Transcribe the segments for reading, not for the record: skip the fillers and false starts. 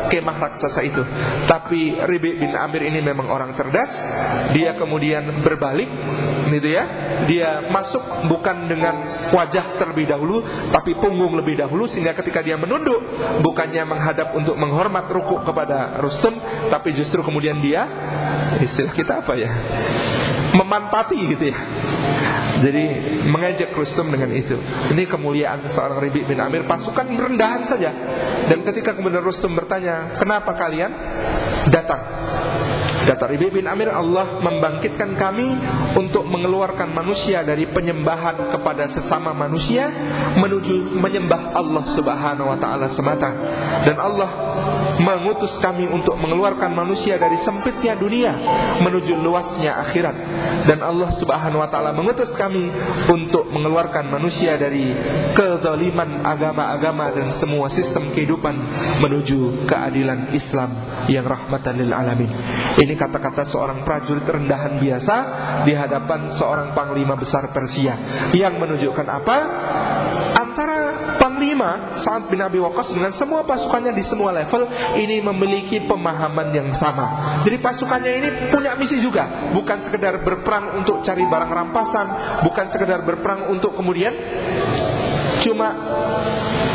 kemah raksasa itu. Tapi Rabi' bin Amir ini memang orang cerdas. Dia kemudian berbalik, gitu ya. Dia masuk bukan dengan wajah terlebih dahulu, tapi punggung lebih dahulu, sehingga ketika dia menunduk, bukannya menghadap untuk menghormat rukuk kepada Rustum, tapi justru kemudian dia, istilah kita apa ya, memantati gitu ya. Jadi mengejek Rustum dengan itu. Ini kemuliaan seorang Rabi' bin Amir. Pasukan rendahan saja. Dan ketika kemudian Rustum bertanya, kenapa kalian datang? Kata Rabi' bin Amir, Allah membangkitkan kami untuk mengeluarkan manusia dari penyembahan kepada sesama manusia menuju menyembah Allah Subhanahu wa ta'ala semata. Dan Allah mengutus kami untuk mengeluarkan manusia dari sempitnya dunia menuju luasnya akhirat. Dan Allah Subhanahu wa ta'ala mengutus kami untuk mengeluarkan manusia dari kezaliman agama-agama dan semua sistem kehidupan menuju keadilan Islam yang rahmatan lil alamin. Ini kata-kata seorang prajurit rendahan biasa di hadapan seorang panglima besar Persia, yang menunjukkan apa? Antara panglima Sa'ad bin Abi Waqqas dengan semua pasukannya di semua level ini memiliki pemahaman yang sama. Jadi pasukannya ini punya misi juga, bukan sekedar berperang untuk cari barang rampasan, bukan sekedar berperang untuk kemudian cuma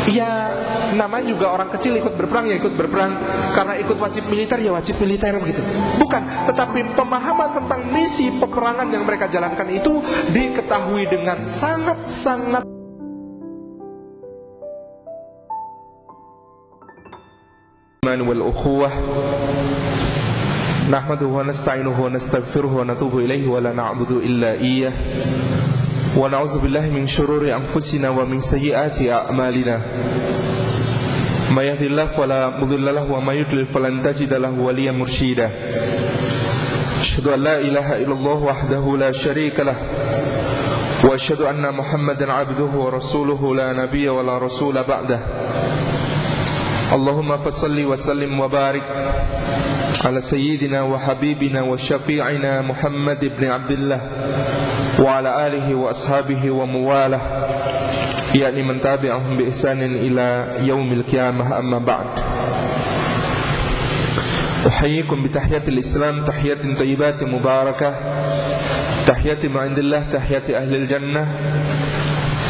ya namanya juga orang kecil ikut berperang, ya ikut berperang karena ikut wajib militer, ya wajib militer begitu. Bukan, tetapi pemahaman tentang misi peperangan yang mereka jalankan itu diketahui dengan sangat-sangat wal ukhuwah. Nahmaduhu wa nasta'inuhu wa nastaghfiruhu wa natubu ilaihi wa la na'budu illa iyyah. Wa na'udzu billahi min syururi anfusina wa min sayyiati a'malina. May yahdihillahu fala mudilla lahu wa may yudlil falan tajida lahu waliyyan mursyida. Asyhadu an la ilaha illallah wahdahu la syarika lah. Wa asyhadu anna Muhammadan 'abduhu wa rasuluhu la nabiyya wa la rasula ba'dah. Allahumma fassalli wa sallim wa barik ala sayyidina wa habibina wa syafi'ina Muhammad ibn Abdullah wa ala alihi wa ashabihi wa muwalah, yakni man tabi'ahum bi ihsanin ila yaumil qiyamah, amma ba'd. Uhayyikum bi tahiyatil Islam, tahiyatin thayyibatin mubarakah, tahiyati ma'indillah, tahiyati ahlil jannah.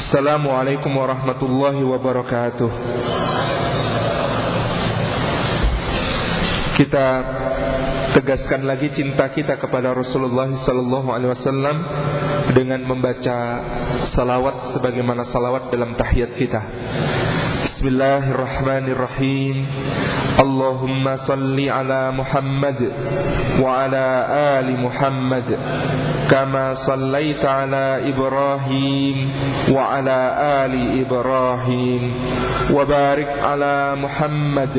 Assalamualaikum warahmatullahi wabarakatuh. Kita tegaskan lagi cinta kita kepada Rasulullah sallallahu alaihi wasallam dengan membaca salawat sebagaimana salawat dalam tahiyat kita. Bismillahirrahmanirrahim. Allahumma salli ala Muhammad wa ala ali Muhammad kama sallaita ala Ibrahim wa ala ali Ibrahim wa barik ala Muhammad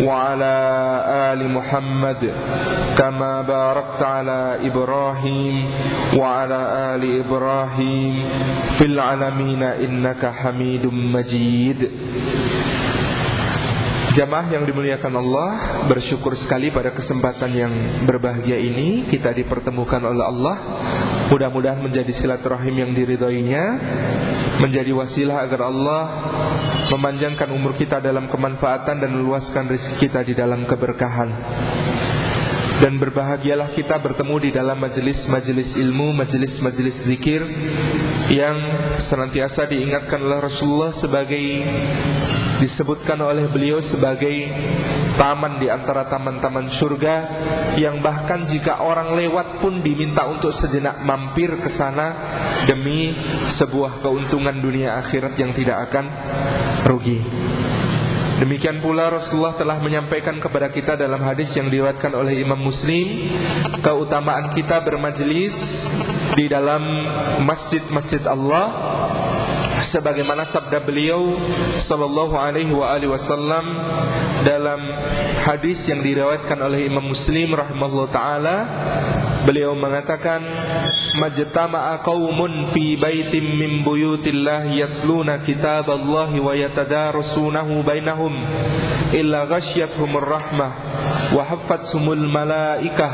wa ala ali Muhammad kama barakta ala Ibrahim wa ala ali Ibrahim fil alamin innaka Hamidum Majid. Jamaah yang dimuliakan Allah, bersyukur sekali pada kesempatan yang berbahagia ini kita dipertemukan oleh Allah. Mudah-mudahan menjadi silaturahim yang diridhoinya, menjadi wasilah agar Allah memanjangkan umur kita dalam kemanfaatan dan meluaskan rezeki kita di dalam keberkahan. Dan berbahagialah kita bertemu di dalam majelis-majelis ilmu, majelis-majelis zikir yang senantiasa diingatkan oleh Rasulullah sebagai, disebutkan oleh beliau sebagai taman di antara taman-taman surga, yang bahkan jika orang lewat pun diminta untuk sejenak mampir ke sana demi sebuah keuntungan dunia akhirat yang tidak akan rugi. Demikian pula Rasulullah telah menyampaikan kepada kita dalam hadis yang diriwayatkan oleh Imam Muslim, keutamaan kita bermajlis di dalam masjid-masjid Allah, sebagaimana sabda beliau sallallahu alaihi wa alihi wasallam dalam hadis yang diriwayatkan oleh Imam Muslim rahimahullah taala. Beliau mengatakan, majtama'a qaumun fi baitin min buyutillah yatluna kitaballahi wa yatadarasunahu bainahum illa ghasyiathumur rahmah wa haffathumul malaikah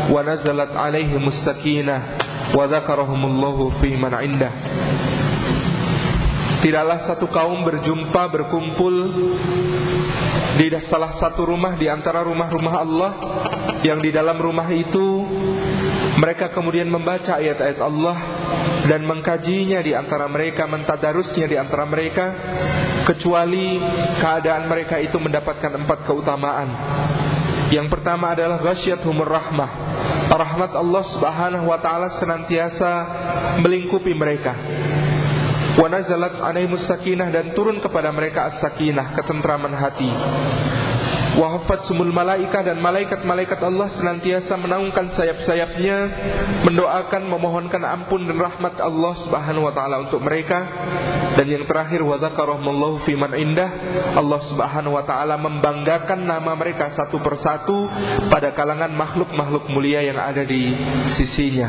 wa nazalat alaihimus sakinah wa dzakarahumullahu fi man 'indah. tidaklah satu kaum berjumpa, berkumpul di salah satu rumah di antara rumah-rumah Allah, yang di dalam rumah itu mereka kemudian membaca ayat-ayat Allah dan mengkajinya di antara mereka, mentadarusnya di antara mereka, kecuali keadaan mereka itu mendapatkan 4 keutamaan. Yang pertama adalah ghasyiyatuhumur rahmah. Rahmat Allah Subhanahu wa taala senantiasa melingkupi mereka. Wa nazalat alaihimus sakinah, dan turun kepada mereka as-sakinah, ketentraman hati. Wa hafatsumul malaikah, dan malaikat-malaikat Allah senantiasa menaungkan sayap-sayapnya, mendoakan, memohonkan ampun dan rahmat Allah Subhanahu wa taala untuk mereka. Dan yang terakhir, wa dzakarahumullahu fi man indah, Allah Subhanahu wa taala membanggakan nama mereka satu persatu pada kalangan makhluk-makhluk mulia yang ada di sisinya.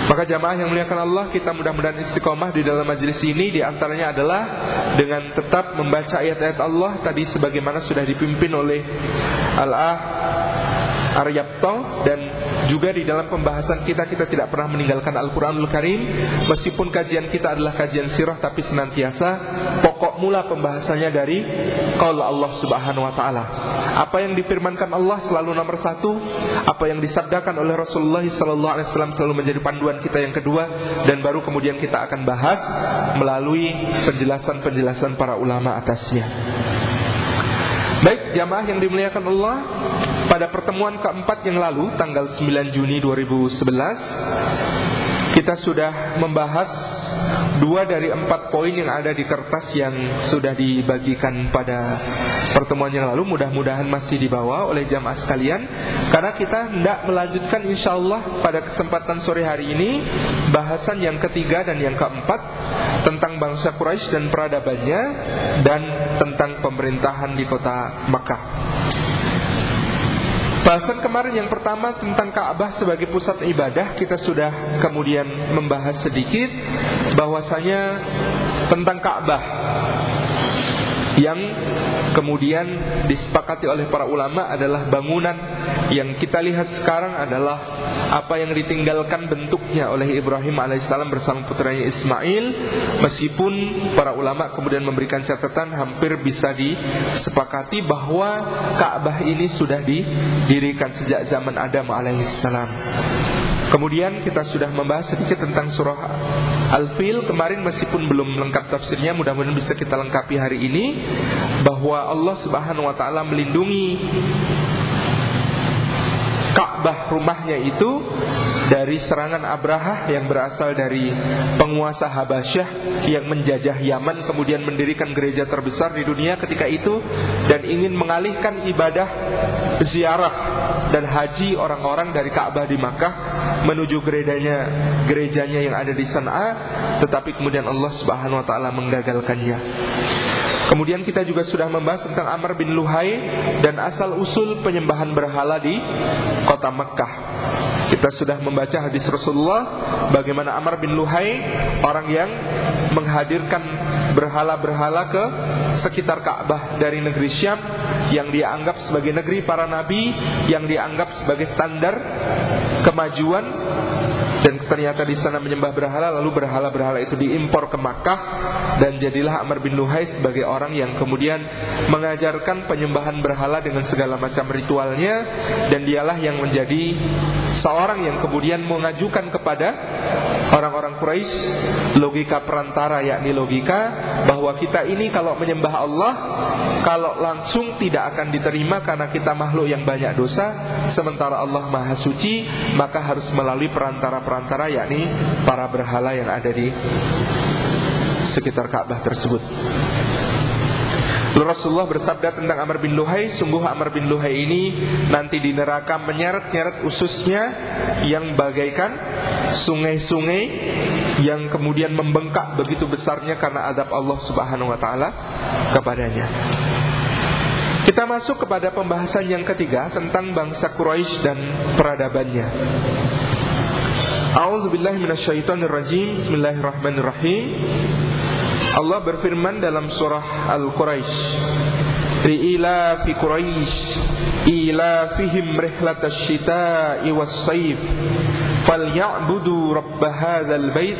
Maka jamaah yang muliakan Allah, kita mudah-mudahan istiqomah di dalam majelis ini. Di antaranya adalah dengan tetap membaca ayat-ayat Allah tadi sebagaimana sudah dipimpin oleh Al-Ah Aryabto, dan juga di dalam pembahasan kita tidak pernah meninggalkan Al-Quranul Karim. Meskipun kajian kita adalah kajian sirah, tapi senantiasa pokok mula pembahasannya dari qaul Allah Subhanahu wa ta'ala. Apa yang difirmankan Allah selalu nomor satu, apa yang disabdakan oleh Rasulullah SAW selalu menjadi panduan kita yang kedua, dan baru kemudian kita akan bahas melalui penjelasan-penjelasan para ulama atasnya. Baik jamaah yang dimuliakan Allah, pada pertemuan keempat yang lalu, tanggal 9 Juni 2011, kita sudah membahas 2 dari 4 poin yang ada di kertas yang sudah dibagikan pada pertemuan yang lalu. Mudah-mudahan masih dibawa oleh jamaah sekalian, karena kita hendak melanjutkan insyaallah pada kesempatan sore hari ini bahasan yang ketiga dan yang keempat tentang bangsa Quraisy dan peradabannya, dan tentang pemerintahan di kota Makkah. Bahasan kemarin yang pertama tentang Ka'bah sebagai pusat ibadah, kita sudah kemudian membahas sedikit bahwasanya tentang Ka'bah yang kemudian disepakati oleh para ulama adalah bangunan yang kita lihat sekarang adalah apa yang ditinggalkan bentuknya oleh Ibrahim alaihissalam bersama putranya Ismail. Meskipun para ulama kemudian memberikan catatan, hampir bisa disepakati bahwa Ka'bah ini sudah didirikan sejak zaman Adam alaihissalam. Kemudian kita sudah membahas sedikit tentang surah Al-Fil kemarin, meskipun belum lengkap tafsirnya, mudah-mudahan bisa kita lengkapi hari ini, bahwa Allah Subhanahu wa taala melindungi Ka'bah, rumahnya itu, dari serangan Abrahah yang berasal dari penguasa Habasyah yang menjajah Yaman, kemudian mendirikan gereja terbesar di dunia ketika itu, dan ingin mengalihkan ibadah ziarah dan haji orang-orang dari Ka'bah di Makkah menuju gerejanya yang ada di San'a, tetapi kemudian Allah Subhanahu wa taala menggagalkannya. Kemudian kita juga sudah membahas tentang Amr bin Luhai dan asal-usul penyembahan berhala di kota Makkah. Kita sudah membaca hadis Rasulullah bagaimana Amr bin Luhai, orang yang menghadirkan berhala-berhala ke sekitar Ka'bah dari negeri Syam, yang dia anggap sebagai negeri para nabi, yang dia anggap sebagai standar kemajuan, dan ternyata di sana menyembah berhala. Lalu berhala-berhala itu diimpor ke Makkah, dan jadilah Amr bin Luhai sebagai orang yang kemudian mengajarkan penyembahan berhala dengan segala macam ritualnya, dan dialah yang menjadi seorang yang kemudian mengajukan kepada orang-orang Quraisy logika perantara, yakni logika bahwa kita ini kalau menyembah Allah, kalau langsung tidak akan diterima karena kita makhluk yang banyak dosa, sementara Allah Maha Suci, maka harus melalui perantara-perantara, yakni para berhala yang ada di sekitar Ka'bah tersebut. Rasulullah bersabda tentang Amr bin Luhai, sungguh Amr bin Luhai ini nanti di neraka menyeret-nyeret ususnya yang bagaikan sungai-sungai yang kemudian membengkak begitu besarnya karena azab Allah Subhanahu wa taala kepadanya. Kita masuk kepada pembahasan yang ketiga tentang bangsa Quraisy dan peradabannya. A'udzubillahi minasyaitonirrajim. Bismillahirrahmanirrahim. Allah berfirman dalam surah Al-Quraisy, "Ila fi Quraisy ila fihim rihlatash shita'i was-sayf falyabudu rabb hadzal bait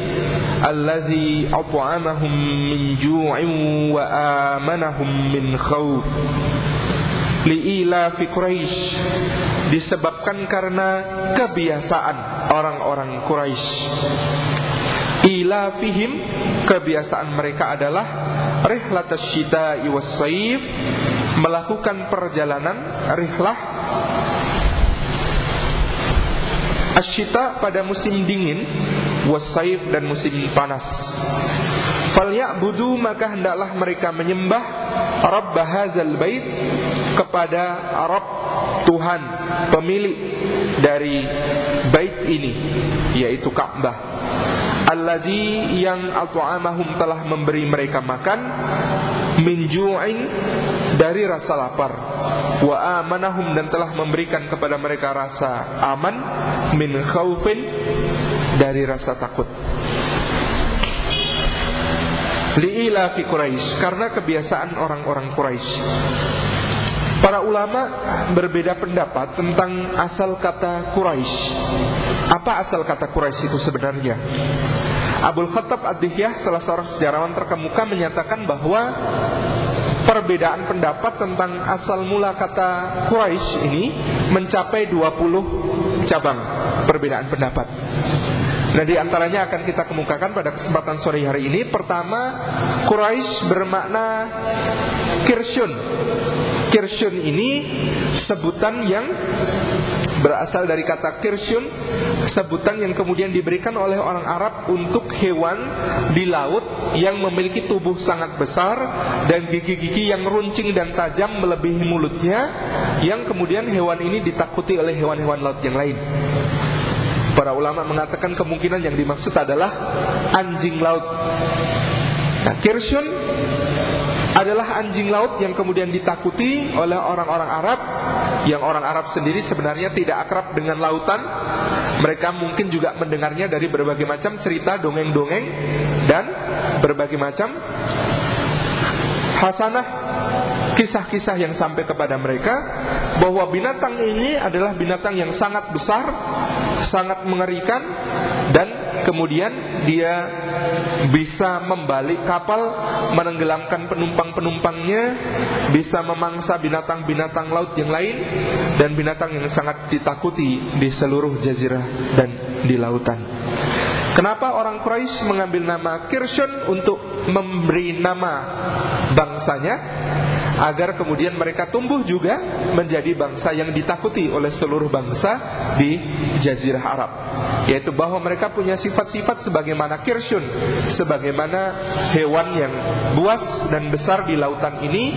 allazi at'amahum min ju'in wa amanahum min khauf. Li'ila fi Quraisy, disebabkan karena kebiasaan orang-orang Quraisy. Ila fihim, kebiasaan mereka adalah rihlatas syita'i was saif, melakukan perjalanan rihlah asyita pada musim dingin, wasaif dan musim panas. Falyabudu, maka hendaklah mereka menyembah rabb hadzal bait, kepada Rabb, Tuhan pemilik dari bait ini, yaitu Ka'bah. Alladzi, yang at'amahum, telah memberi mereka makan, min ju'in, dari rasa lapar, wa amanahum, dan telah memberikan kepada mereka rasa aman, min khaufin, dari rasa takut. Li'ila fi Quraisy, karena kebiasaan orang-orang Quraisy. Para ulama berbeda pendapat tentang asal kata Quraisy. Apa asal kata Quraisy itu sebenarnya? Abul Khattab Ad-Dihyah, salah seorang sejarawan terkemuka, menyatakan bahwa perbedaan pendapat tentang asal mula kata Quraisy ini mencapai 20 cabang perbedaan pendapat. Nah, di antaranya akan kita kemukakan pada kesempatan sore hari ini. Pertama, Quraisy bermakna Kirsyun. Kirsyun ini sebutan yang berasal dari kata kirsyun, sebutan yang kemudian diberikan oleh orang Arab untuk hewan di laut yang memiliki tubuh sangat besar dan gigi-gigi yang runcing dan tajam melebihi mulutnya, yang kemudian hewan ini ditakuti oleh hewan-hewan laut yang lain. Para ulama mengatakan kemungkinan yang dimaksud adalah anjing laut. Nah, kirsyun adalah anjing laut yang kemudian ditakuti oleh orang-orang Arab, yang orang Arab sendiri sebenarnya tidak akrab dengan lautan. Mereka mungkin juga mendengarnya dari berbagai macam cerita, dongeng-dongeng, dan berbagai macam hasanah, kisah-kisah yang sampai kepada mereka, bahwa binatang ini adalah binatang yang sangat besar, sangat mengerikan, dan kemudian dia bisa membalik kapal, menenggelamkan penumpang-penumpangnya, bisa memangsa binatang-binatang laut yang lain, dan binatang yang sangat ditakuti di seluruh jazirah dan di lautan. Kenapa orang Quraisy mengambil nama Kirsyun untuk memberi nama bangsanya? Agar kemudian mereka tumbuh juga menjadi bangsa yang ditakuti oleh seluruh bangsa di Jazirah Arab, yaitu bahwa mereka punya sifat-sifat sebagaimana Kirsyun, sebagaimana hewan yang buas dan besar di lautan ini,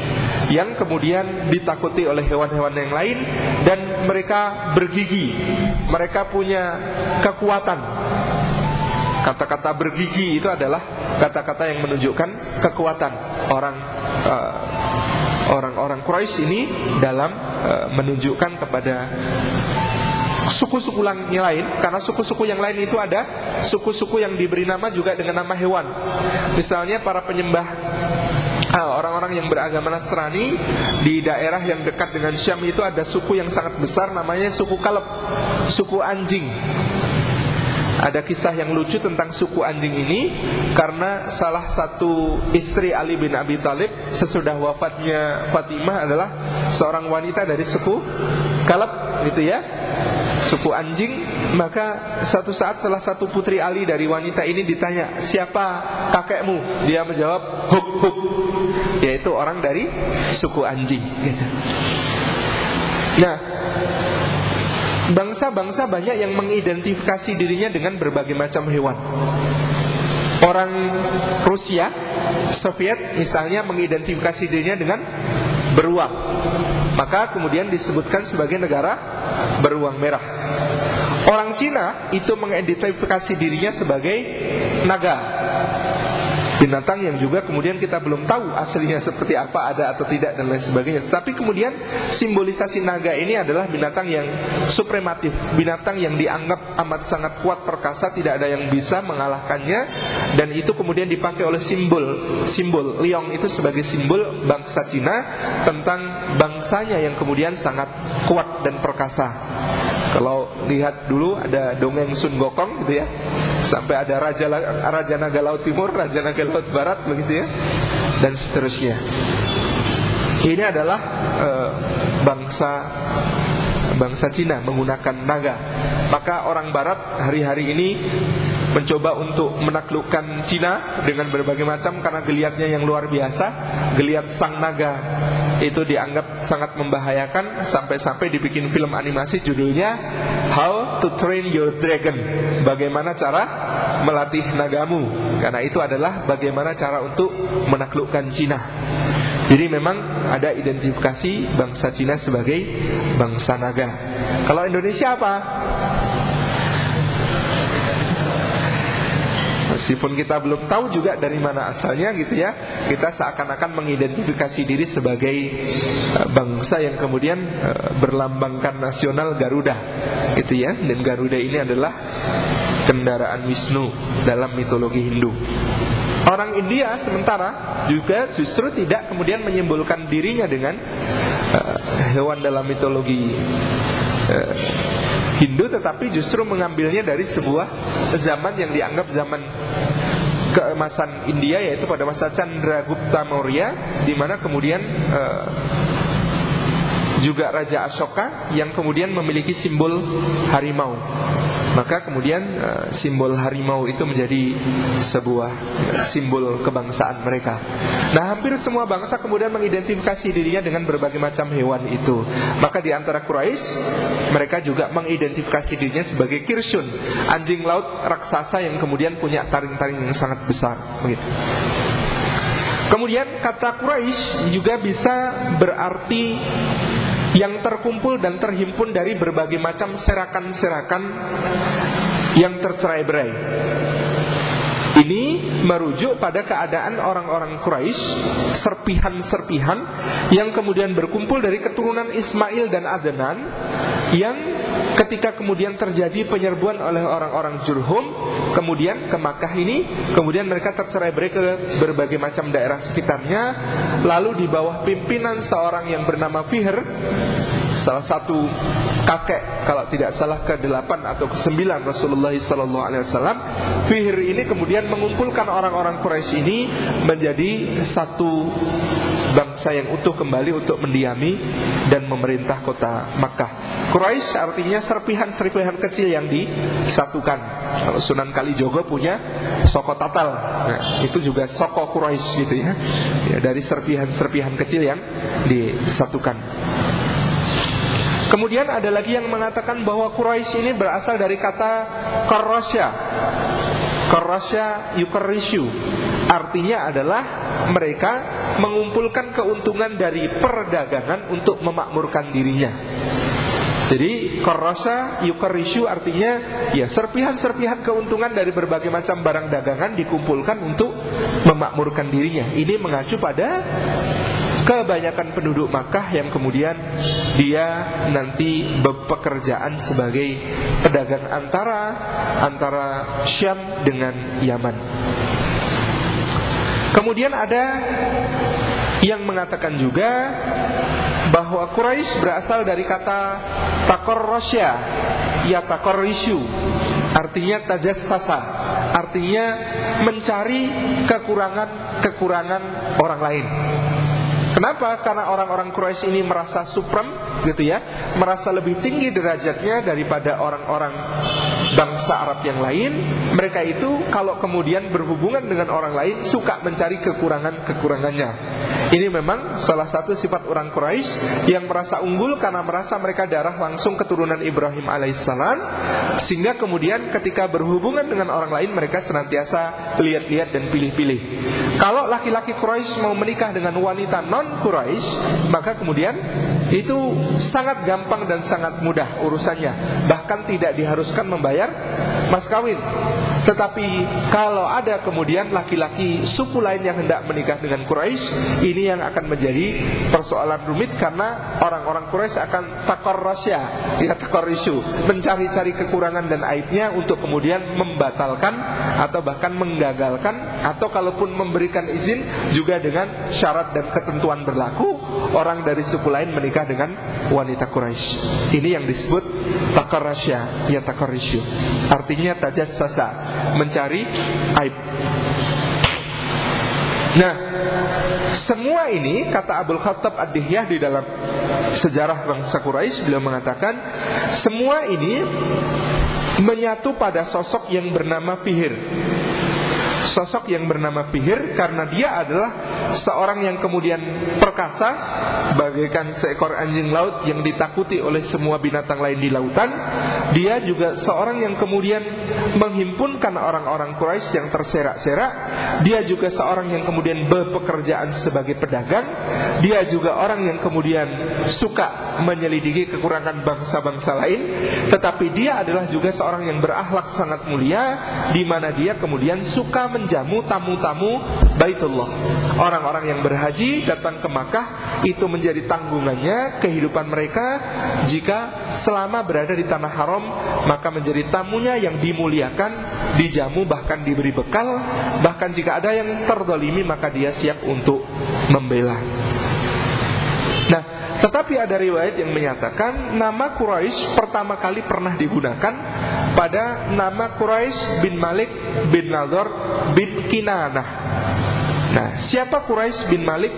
yang kemudian ditakuti oleh hewan-hewan yang lain, dan mereka bergigi, mereka punya kekuatan. Kata-kata bergigi itu adalah kata-kata yang menunjukkan kekuatan orang-orang Quraisy ini dalam menunjukkan kepada suku-suku yang lain. Karena suku-suku yang lain itu ada suku-suku yang diberi nama juga dengan nama hewan. Misalnya para penyembah orang-orang yang beragama Nasrani di daerah yang dekat dengan Syam itu ada suku yang sangat besar, namanya suku Kalb, suku anjing. Ada kisah yang lucu tentang suku anjing ini, karena salah satu istri Ali bin Abi Thalib sesudah wafatnya Fatimah adalah seorang wanita dari suku Kalb, gitu ya, suku anjing. Maka suatu saat salah satu putri Ali dari wanita ini ditanya, siapa kakekmu? Dia menjawab, Huk Huk, yaitu orang dari suku anjing, gitu. Nah, bangsa-bangsa banyak yang mengidentifikasi dirinya dengan berbagai macam hewan. Orang Rusia, Soviet misalnya, mengidentifikasi dirinya dengan beruang, maka kemudian disebutkan sebagai negara beruang merah. Orang Cina itu mengidentifikasi dirinya sebagai naga, binatang yang juga kemudian kita belum tahu aslinya seperti apa, ada atau tidak, dan lain sebagainya. Tapi kemudian simbolisasi naga ini adalah binatang yang suprematif, binatang yang dianggap amat sangat kuat perkasa, tidak ada yang bisa mengalahkannya. Dan itu kemudian dipakai oleh simbol liong itu sebagai simbol bangsa Cina, tentang bangsanya yang kemudian sangat kuat dan perkasa. Kalau lihat dulu ada dongeng Sun Gokong gitu ya, sampai ada Raja Naga Laut Timur, Raja Naga Laut Barat begitu ya, dan seterusnya. Ini adalah bangsa Cina menggunakan naga. Maka orang Barat hari-hari ini mencoba untuk menaklukkan Cina dengan berbagai macam, karena geliatnya yang luar biasa. Geliat sang naga itu dianggap sangat membahayakan, sampai-sampai dibikin film animasi judulnya How to Train Your Dragon, bagaimana cara melatih nagamu. Karena itu adalah bagaimana cara untuk menaklukkan Cina. Jadi memang ada identifikasi bangsa Cina sebagai bangsa naga. Kalau Indonesia apa? Meskipun kita belum tahu juga dari mana asalnya gitu ya, kita seakan-akan mengidentifikasi diri sebagai bangsa yang kemudian berlambangkan nasional Garuda gitu ya. Dan Garuda ini adalah kendaraan Wisnu dalam mitologi Hindu. Orang India sementara juga justru tidak kemudian menyimbolkan dirinya dengan hewan dalam mitologi Hindu, tetapi justru mengambilnya dari sebuah zaman yang dianggap zaman keemasan India, yaitu pada masa Chandragupta Maurya, di mana kemudian juga Raja Ashoka yang kemudian memiliki simbol harimau. Maka kemudian simbol harimau itu menjadi sebuah simbol kebangsaan mereka. Nah, hampir semua bangsa kemudian mengidentifikasi dirinya dengan berbagai macam hewan itu. Maka di antara Quraisy, mereka juga mengidentifikasi dirinya sebagai Kirshun, anjing laut raksasa yang kemudian punya taring-taring yang sangat besar begitu. Kemudian kata Quraisy juga bisa berarti yang terkumpul dan terhimpun dari berbagai macam serakan-serakan yang tercerai-berai. Ini merujuk pada keadaan orang-orang Quraisy, serpihan-serpihan yang kemudian berkumpul dari keturunan Ismail dan Adnan, yang ketika kemudian terjadi penyerbuan oleh orang-orang Jurhum kemudian ke Makkah ini, kemudian mereka tercerai-berai ke berbagai macam daerah sekitarnya. Lalu di bawah pimpinan seorang yang bernama Fihr, salah satu kakek kalau tidak salah ke-8 atau ke-9 Rasulullah SAW, Fihr ini kemudian mengumpulkan orang-orang Quraisy ini menjadi satu bangsa yang utuh kembali untuk mendiami dan memerintah kota Makkah. Quraisy artinya serpihan-serpihan kecil yang disatukan. Kalau Sunan Kalijogo punya Soko Tatal, nah, itu juga Soko Quraisy gitu ya. Ya, dari serpihan-serpihan kecil yang disatukan. Kemudian ada lagi yang mengatakan bahwa Quraisy ini berasal dari kata Qarrasya. Qarrasya yukarrisyu, artinya adalah mereka mengumpulkan keuntungan dari perdagangan untuk memakmurkan dirinya. Jadi Qarrasya yukarrisyu artinya ya serpihan-serpihan keuntungan dari berbagai macam barang dagangan dikumpulkan untuk memakmurkan dirinya. Ini mengacu pada kebanyakan penduduk Makkah yang kemudian dia nanti bepekerjaan sebagai pedagang antara Syam dengan Yaman. Kemudian ada yang mengatakan juga bahwa Quraisy berasal dari kata takorrosya, ya takorrisyu, artinya tajassasa, artinya mencari kekurangan orang lain. Kenapa? Karena orang-orang Quraisy ini merasa suprem gitu ya, merasa lebih tinggi derajatnya daripada orang-orang bangsa Arab yang lain. Mereka itu kalau kemudian berhubungan dengan orang lain suka mencari kekurangannya. Ini memang salah satu sifat orang Quraisy yang merasa unggul karena merasa mereka darah langsung keturunan Ibrahim alaihissalam, sehingga kemudian ketika berhubungan dengan orang lain mereka senantiasa lihat-lihat dan pilih-pilih. Kalau laki-laki Quraisy mau menikah dengan wanita non-Quraisy, maka kemudian itu sangat gampang dan sangat mudah urusannya. Bahkan tidak diharuskan membayar mas kawin. Tetapi kalau ada kemudian laki-laki suku lain yang hendak menikah dengan Quraisy, ini yang akan menjadi persoalan rumit, karena orang-orang Quraisy akan takorrasya, ya takorrisu, mencari-cari kekurangan dan aibnya untuk kemudian membatalkan atau bahkan menggagalkan, atau kalaupun memberikan izin juga dengan syarat dan ketentuan berlaku, orang dari suku lain menikah dengan wanita Quraisy. Ini yang disebut takarrasya, ya takarrisyu. Artinya tajassasa, mencari aib. Nah, semua ini kata Abul Khattab Ad-Dihyah di dalam sejarah bangsa Quraisy, beliau mengatakan semua ini menyatu pada sosok yang bernama Fihr. Sosok yang bernama Fihr karena dia adalah seorang yang kemudian perkasa, bagaikan seekor anjing laut yang ditakuti oleh semua binatang lain di lautan. Dia juga seorang yang kemudian menghimpunkan orang-orang Quraisy yang terserak-serak. Dia juga seorang yang kemudian berpekerjaan sebagai pedagang. Dia juga orang yang kemudian suka menyelidiki kekurangan bangsa-bangsa lain. Tetapi dia adalah juga seorang yang berakhlak sangat mulia, di mana dia kemudian suka menjamu tamu-tamu Baitullah. Orang-orang yang berhaji datang ke Makkah, itu menjadi tanggungannya kehidupan mereka. Jika selama berada di tanah haram, maka menjadi tamunya yang dimuliakan, dijamu, bahkan diberi bekal. Bahkan jika ada yang terzalimi, maka dia siap untuk membela. Nah, tetapi ada riwayat yang menyatakan nama Quraisy pertama kali pernah digunakan pada nama Quraisy bin Malik bin Nadhr bin Kinanah. Nah, siapa Quraisy bin Malik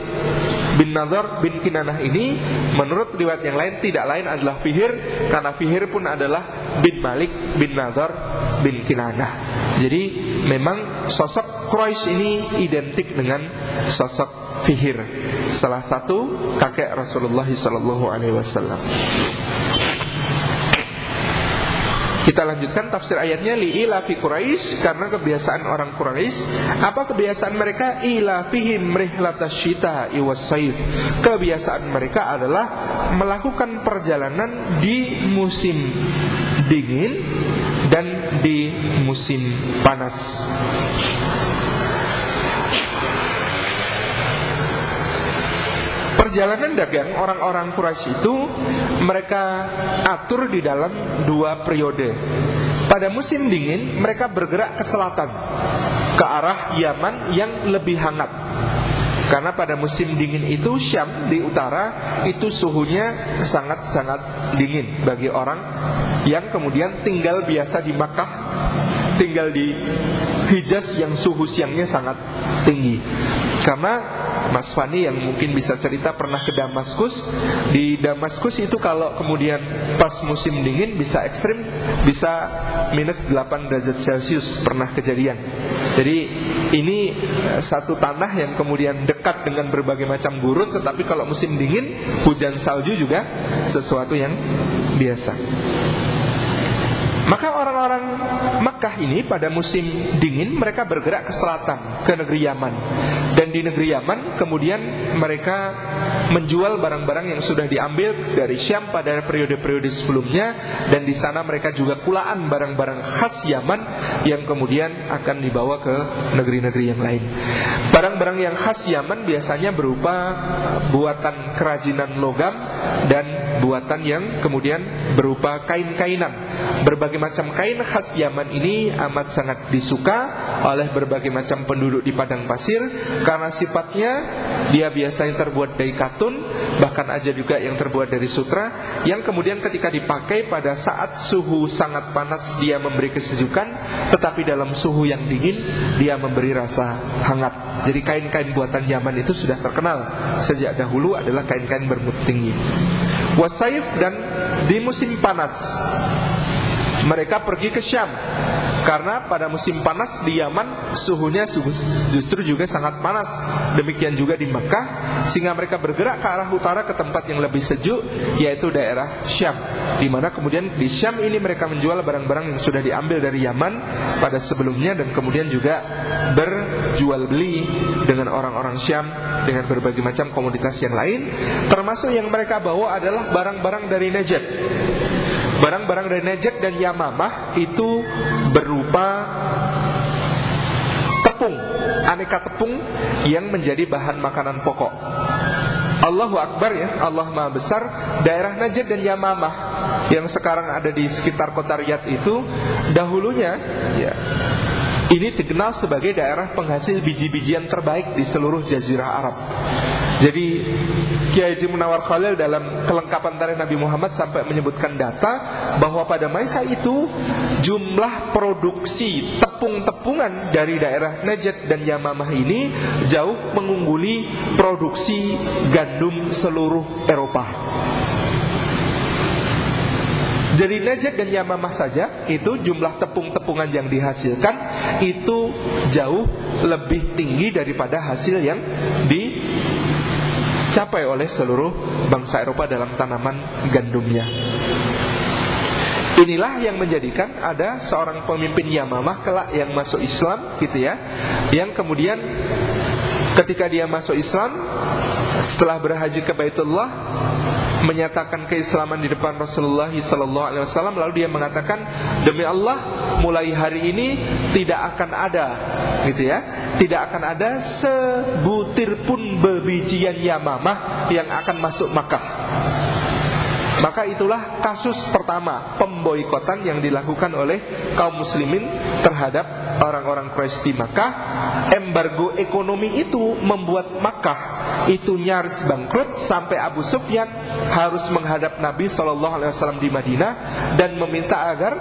bin Nadhr bin Kinanah ini? Menurut riwayat yang lain tidak lain adalah Fihr, karena Fihr pun adalah bin Malik bin Nadhr bin Kinanah. Jadi memang sosok Quraisy ini identik dengan sosok Fihr, salah satu kakek Rasulullah SAW. Kita lanjutkan tafsir ayatnya. Li'ilafi Quraisy, karena kebiasaan orang Quraisy. Apa kebiasaan mereka? Ilafihim rihlatasyita'i was-saif. Kebiasaan mereka adalah melakukan perjalanan di musim dingin dan di musim panas. Perjalanan dagang orang-orang Quraisy itu mereka atur di dalam dua periode. Pada musim dingin mereka bergerak ke selatan, ke arah Yaman yang lebih hangat. Karena pada musim dingin itu Syam di utara itu suhunya sangat-sangat dingin bagi orang yang kemudian tinggal biasa di Makkah, tinggal di Hijaz yang suhu siangnya sangat tinggi. Karena Mas Fani yang mungkin bisa cerita pernah ke Damaskus. Di Damaskus itu kalau kemudian pas musim dingin bisa ekstrim, bisa minus 8 derajat Celcius pernah kejadian. Jadi ini satu tanah yang kemudian dekat dengan berbagai macam gurun, tetapi kalau musim dingin hujan salju juga sesuatu yang biasa. Maka orang-orang Makkah ini pada musim dingin mereka bergerak ke selatan, ke negeri Yaman. Dan di negeri Yaman kemudian mereka menjual barang-barang yang sudah diambil dari Syam pada periode-periode sebelumnya. Dan di sana mereka juga kulaan barang-barang khas Yaman yang kemudian akan dibawa ke negeri-negeri yang lain. Barang-barang yang khas Yaman biasanya berupa buatan kerajinan logam dan buatan yang kemudian berupa kain-kainan. Berbagai macam kain khas Yaman ini amat sangat disuka oleh berbagai macam penduduk di padang pasir, karena sifatnya dia biasanya terbuat dari katun, bahkan ada juga yang terbuat dari sutra, yang kemudian ketika dipakai pada saat suhu sangat panas dia memberi kesejukan, tetapi dalam suhu yang dingin dia memberi rasa hangat. Jadi kain-kain buatan Yaman itu sudah terkenal sejak dahulu adalah kain-kain bermutu tinggi. Wasaif, dan di musim panas mereka pergi ke Syam, karena pada musim panas di Yaman suhunya justru juga sangat panas. Demikian juga di Makkah, sehingga mereka bergerak ke arah utara ke tempat yang lebih sejuk, yaitu daerah Syam. Di mana kemudian di Syam ini mereka menjual barang-barang yang sudah diambil dari Yaman pada sebelumnya, dan kemudian juga berjual beli dengan orang-orang Syam dengan berbagai macam komoditas yang lain. Termasuk yang mereka bawa adalah barang-barang dari Najd. Barang-barang dari Najd dan Yamamah itu berupa tepung, aneka tepung yang menjadi bahan makanan pokok. Allahu Akbar ya, Allah Maha Besar. Daerah Najd dan Yamamah yang sekarang ada di sekitar kota Riyadh itu dahulunya ya, ini dikenal sebagai daerah penghasil biji-bijian terbaik di seluruh Jazirah Arab. Jadi Kiai Haji Munawar Khalil dalam kelengkapan tarikh Nabi Muhammad sampai menyebutkan data bahwa pada masa itu jumlah produksi tepung-tepungan dari daerah Najd dan Yamamah ini jauh mengungguli produksi gandum seluruh Eropa. Dari Najd dan Yamamah saja itu jumlah tepung-tepungan yang dihasilkan itu jauh lebih tinggi daripada hasil yang dicapai oleh seluruh bangsa Eropa dalam tanaman gandumnya. Inilah yang menjadikan ada seorang pemimpin Yamamah kelak yang masuk Islam gitu ya, yang kemudian ketika dia masuk Islam setelah berhaji ke Baitullah menyatakan keislaman di depan Rasulullah SAW, lalu dia mengatakan, demi Allah mulai hari ini tidak akan ada gitu ya, tidak akan ada sebutir pun bebijian Yamamah yang akan masuk Makkah. Maka itulah kasus pertama pemboikotan yang dilakukan oleh kaum muslimin terhadap orang-orang Quraisy di Makkah. Embargo ekonomi itu membuat Makkah itu nyaris bangkrut sampai Abu Sufyan harus menghadap Nabi SAW di Madinah dan meminta agar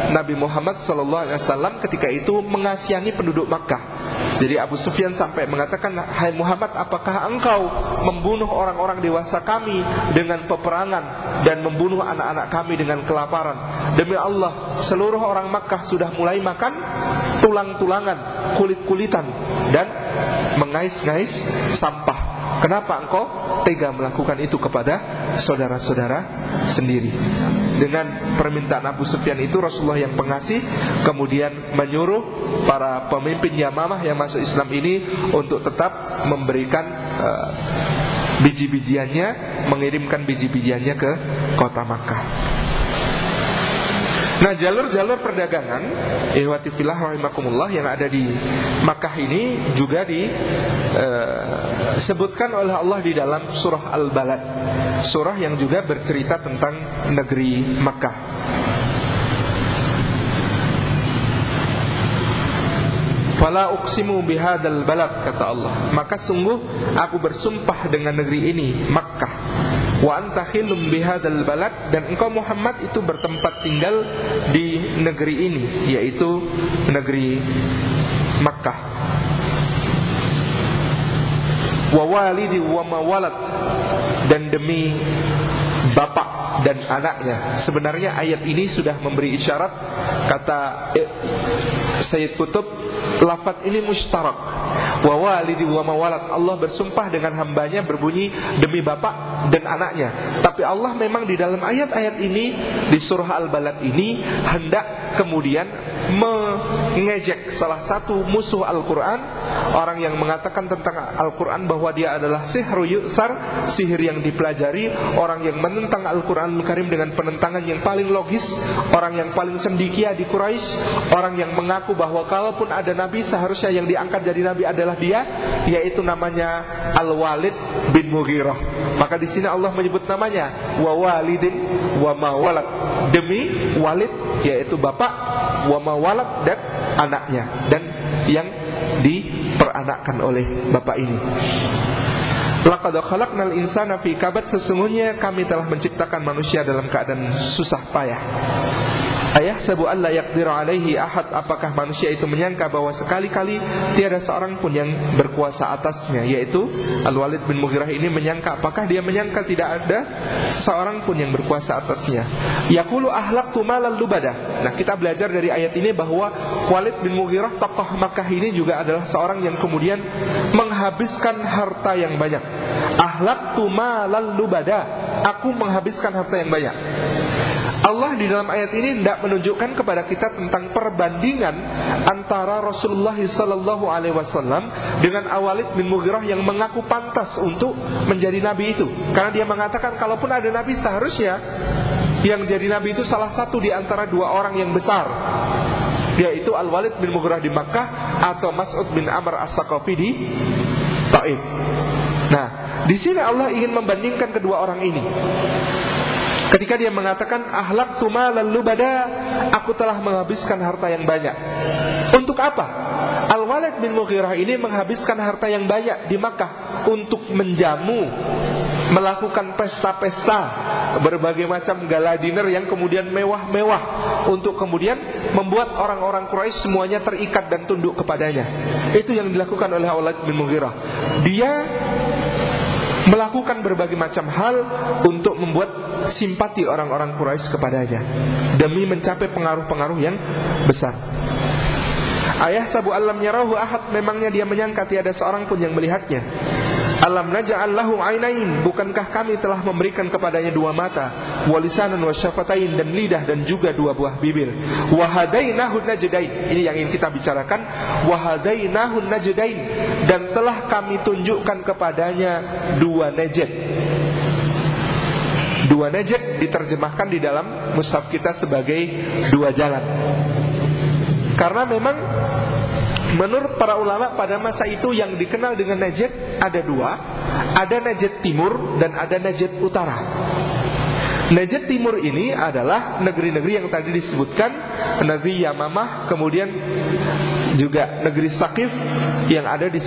Nabi Muhammad SAW ketika itu mengasihani penduduk Makkah. Jadi Abu Sufyan sampai mengatakan, hai Muhammad, apakah engkau membunuh orang-orang dewasa kami dengan peperangan dan membunuh anak-anak kami dengan kelaparan? Demi Allah, seluruh orang Makkah sudah mulai makan tulang-tulangan, kulit-kulitan dan mengais-ngais sampah. Kenapa engkau tega melakukan itu kepada saudara-saudara sendiri? Dengan permintaan Abu Sufyan itu, Rasulullah yang pengasih kemudian menyuruh para pemimpin Yamamah yang masuk Islam ini untuk tetap memberikan biji-bijiannya, mengirimkan biji-bijiannya ke kota Makkah. Nah, jalur-jalur perdagangan ihwati fillah rahimakumullah yang ada di Makkah ini juga disebutkan oleh Allah di dalam surah Al-Balad, surah yang juga bercerita tentang negeri Makkah. Fala uqsimu bihadzal balad, kata Allah, maka sungguh aku bersumpah dengan negeri ini, Makkah. Wa anta khilum bihadzal balad, dan engkau Muhammad itu bertempat tinggal di negeri ini, yaitu negeri Makkah. Wa walidi wa ma walad, dan demi bapak dan anaknya. Sebenarnya ayat ini sudah memberi isyarat, kata Sayyid Qutb, lafaz ini mustarak. Wa walidi wa mawalad, Allah bersumpah dengan hambanya berbunyi demi bapak dan anaknya. Tapi Allah memang di dalam ayat-ayat ini di surah Al-Balad ini hendak kemudian mengejek salah satu musuh Al-Quran, orang yang mengatakan tentang Al-Quran bahwa dia adalah sihru yu'sar, sihir yang dipelajari, orang yang menentang Al-Quranul Karim dengan penentangan yang paling logis, orang yang paling cendekia di Quraisy, orang yang mengaku bahwa kalaupun ada nabi seharusnya yang diangkat jadi nabi adalah dia, yaitu namanya Al-Walid bin Mughirah. Maka di sini Allah menyebut namanya wa walidin wa ma walad, demi Walid yaitu bapak, wa ma walad dan anaknya, dan yang diperanakkan oleh bapak ini. Laqad khalaqnal insana fi kabad, sesungguhnya kami telah menciptakan manusia dalam keadaan susah payah. Ayahsabu an la yaqdiru alaihi ahad, apakah manusia itu menyangka bahwa sekali-kali tiada seorang pun yang berkuasa atasnya, yaitu Al-Walid bin Mughirah ini menyangka, apakah dia menyangka tidak ada seorang pun yang berkuasa atasnya. Yaqulu ahlaqtu malan lubada. Nah, kita belajar dari ayat ini bahwa Walid bin Mughirah, tokoh Makkah ini juga adalah seorang yang kemudian menghabiskan harta yang banyak. Ahlaqtu malan lubada, aku menghabiskan harta yang banyak. Allah di dalam ayat ini tidak menunjukkan kepada kita tentang perbandingan antara Rasulullah SAW dengan Al-Walid bin Mughirah yang mengaku pantas untuk menjadi nabi itu. Karena dia mengatakan kalaupun ada nabi seharusnya yang jadi nabi itu salah satu di antara dua orang yang besar, yaitu Al-Walid bin Mughirah di Makkah atau Mas'ud bin Amr as-Saqafi di Taif. Nah, di sini Allah ingin membandingkan kedua orang ini. Ketika dia mengatakan ahlaqtu malan lubada, aku telah menghabiskan harta yang banyak. Untuk apa? Al-Walid bin Mughirah ini menghabiskan harta yang banyak di Makkah untuk menjamu, melakukan pesta-pesta, berbagai macam gala dinner yang kemudian mewah-mewah, untuk kemudian membuat orang-orang Quraisy semuanya terikat dan tunduk kepadanya. Itu yang dilakukan oleh Al-Walid bin Mughirah. Dia melakukan berbagai macam hal untuk membuat simpati orang-orang Quraisy kepadanya, demi mencapai pengaruh-pengaruh yang besar. Ayah sabu alam yarahu ahad, memangnya dia menyangka tiada seorang pun yang melihatnya. Alam naj'al lahu ainain, bukankah kami telah memberikan kepadanya dua mata, walisanan wasyafatain, dan lidah dan juga dua buah bibir. Wahadainahu najdain, ini yang ingin kita bicarakan. Wahadainahu najdain, dan telah kami tunjukkan kepadanya dua najd. Dua najd diterjemahkan di dalam mushaf kita sebagai dua jalan. Karena memang menurut para ulama pada masa itu yang dikenal dengan Najd ada dua. Ada Najd Timur dan ada Najd Utara. Najd Timur ini adalah negeri-negeri yang tadi disebutkan, negeri Yamamah, kemudian juga negeri Saqif yang ada di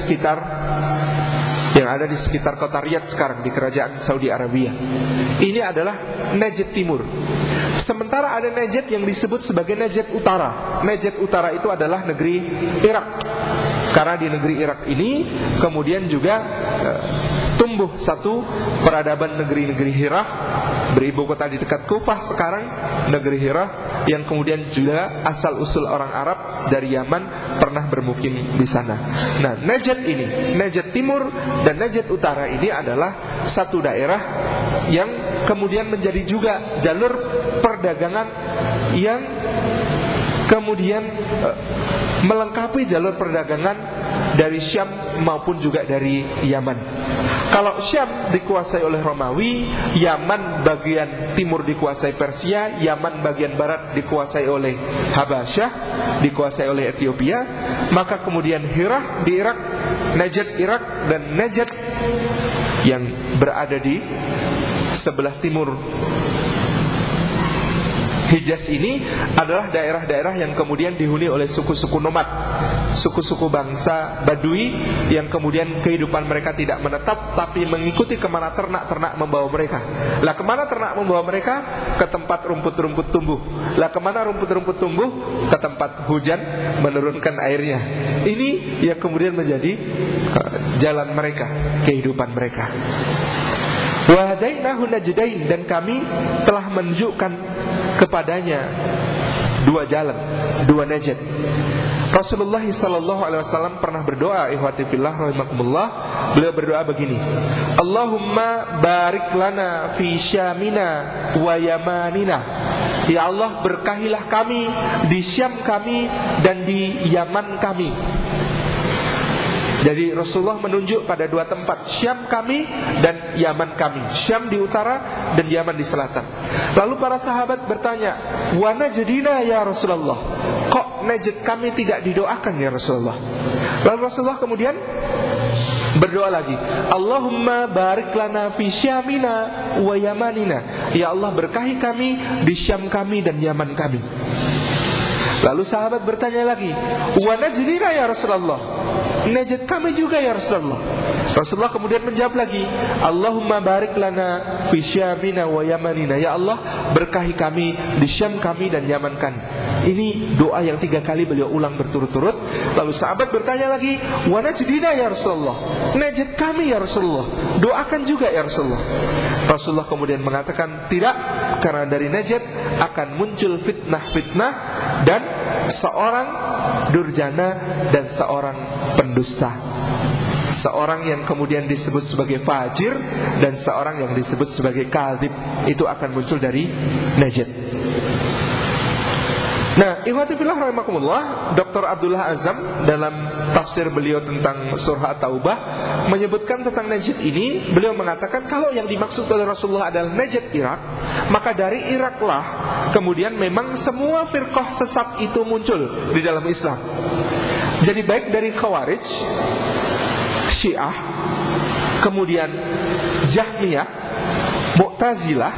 sekitar kota Riyadh sekarang, di kerajaan Saudi Arabia. Ini adalah Najd Timur. Sementara ada Najd yang disebut sebagai Najd Utara. Najd Utara itu adalah negeri Irak. Karena di negeri Irak ini kemudian juga tumbuh satu peradaban negeri-negeri Hirah, beribu kota di dekat Kufah sekarang, negeri Hirah, yang kemudian juga asal-usul orang Arab dari Yaman pernah bermukim di sana. Nah, Najd ini, Najd Timur dan Najd Utara ini adalah satu daerah yang kemudian menjadi juga jalur perdagangan yang kemudian melengkapi jalur perdagangan dari Syam maupun juga dari Yaman. Kalau Syam dikuasai oleh Romawi, Yaman bagian timur dikuasai Persia, Yaman bagian barat dikuasai oleh Habasyah, dikuasai oleh Ethiopia, maka kemudian Hirah di Irak, Najd Irak, dan Najd yang berada di sebelah timur Hijaz ini adalah daerah-daerah yang kemudian dihuni oleh suku-suku nomad, suku-suku bangsa Badui, yang kemudian kehidupan mereka tidak menetap, tapi mengikuti kemana ternak-ternak membawa mereka. Lah kemana ternak membawa mereka? Ke tempat rumput-rumput tumbuh. Lah kemana rumput-rumput tumbuh? Ke tempat hujan menurunkan airnya. Ini yang kemudian menjadi jalan mereka, kehidupan mereka. Wahadainahu najdain, dan kami telah menunjukkan kepadanya dua jalan, dua najd. Rasulullah SAW pernah berdoa, ikhwati fillah rahimakumullah. Beliau berdoa begini: Allahumma barik lana fi Syamina wa Yamanina. Ya Allah, berkahilah kami di Syam kami dan di Yaman kami. Jadi Rasulullah menunjuk pada dua tempat, Syam kami dan Yaman kami. Syam di utara dan Yaman di selatan. Lalu para sahabat bertanya, wa najdina ya Rasulullah, kok najd kami tidak didoakan ya Rasulullah? Lalu Rasulullah kemudian berdoa lagi, Allahumma barik lana fi Syamina wa Yamanina. Ya Allah, berkahi kami di Syam kami dan Yaman kami. Lalu sahabat bertanya lagi, wa najdina ya Rasulullah, najd kami juga ya Rasulullah. Rasulullah kemudian menjawab lagi, Allahumma barik lana fi Syamina wa Yamanina. Ya Allah, berkahi kami di Syam kami dan Yaman kami. Ini doa yang 3 kali beliau ulang berturut-turut. Lalu sahabat bertanya lagi, wa najdina ya Rasulullah, najd kami ya Rasulullah, doakan juga ya Rasulullah. Rasulullah kemudian mengatakan, tidak, karena dari najd akan muncul fitnah-fitnah dan seorang durjana dan seorang pendusta, seorang yang kemudian disebut sebagai fajir dan seorang yang disebut sebagai kadzib. Itu akan muncul dari najd. Nah, ikhwati fillah rahimakumullah, Dr. Abdullah Azam dalam tafsir beliau tentang surah At-Taubah menyebutkan tentang najd ini. Beliau mengatakan kalau yang dimaksud oleh Rasulullah adalah najd Irak, maka dari Iraklah kemudian memang semua firqah sesat itu muncul di dalam Islam. Jadi baik dari Khawarij, Syiah, kemudian Jahmiyah, Mu'tazilah,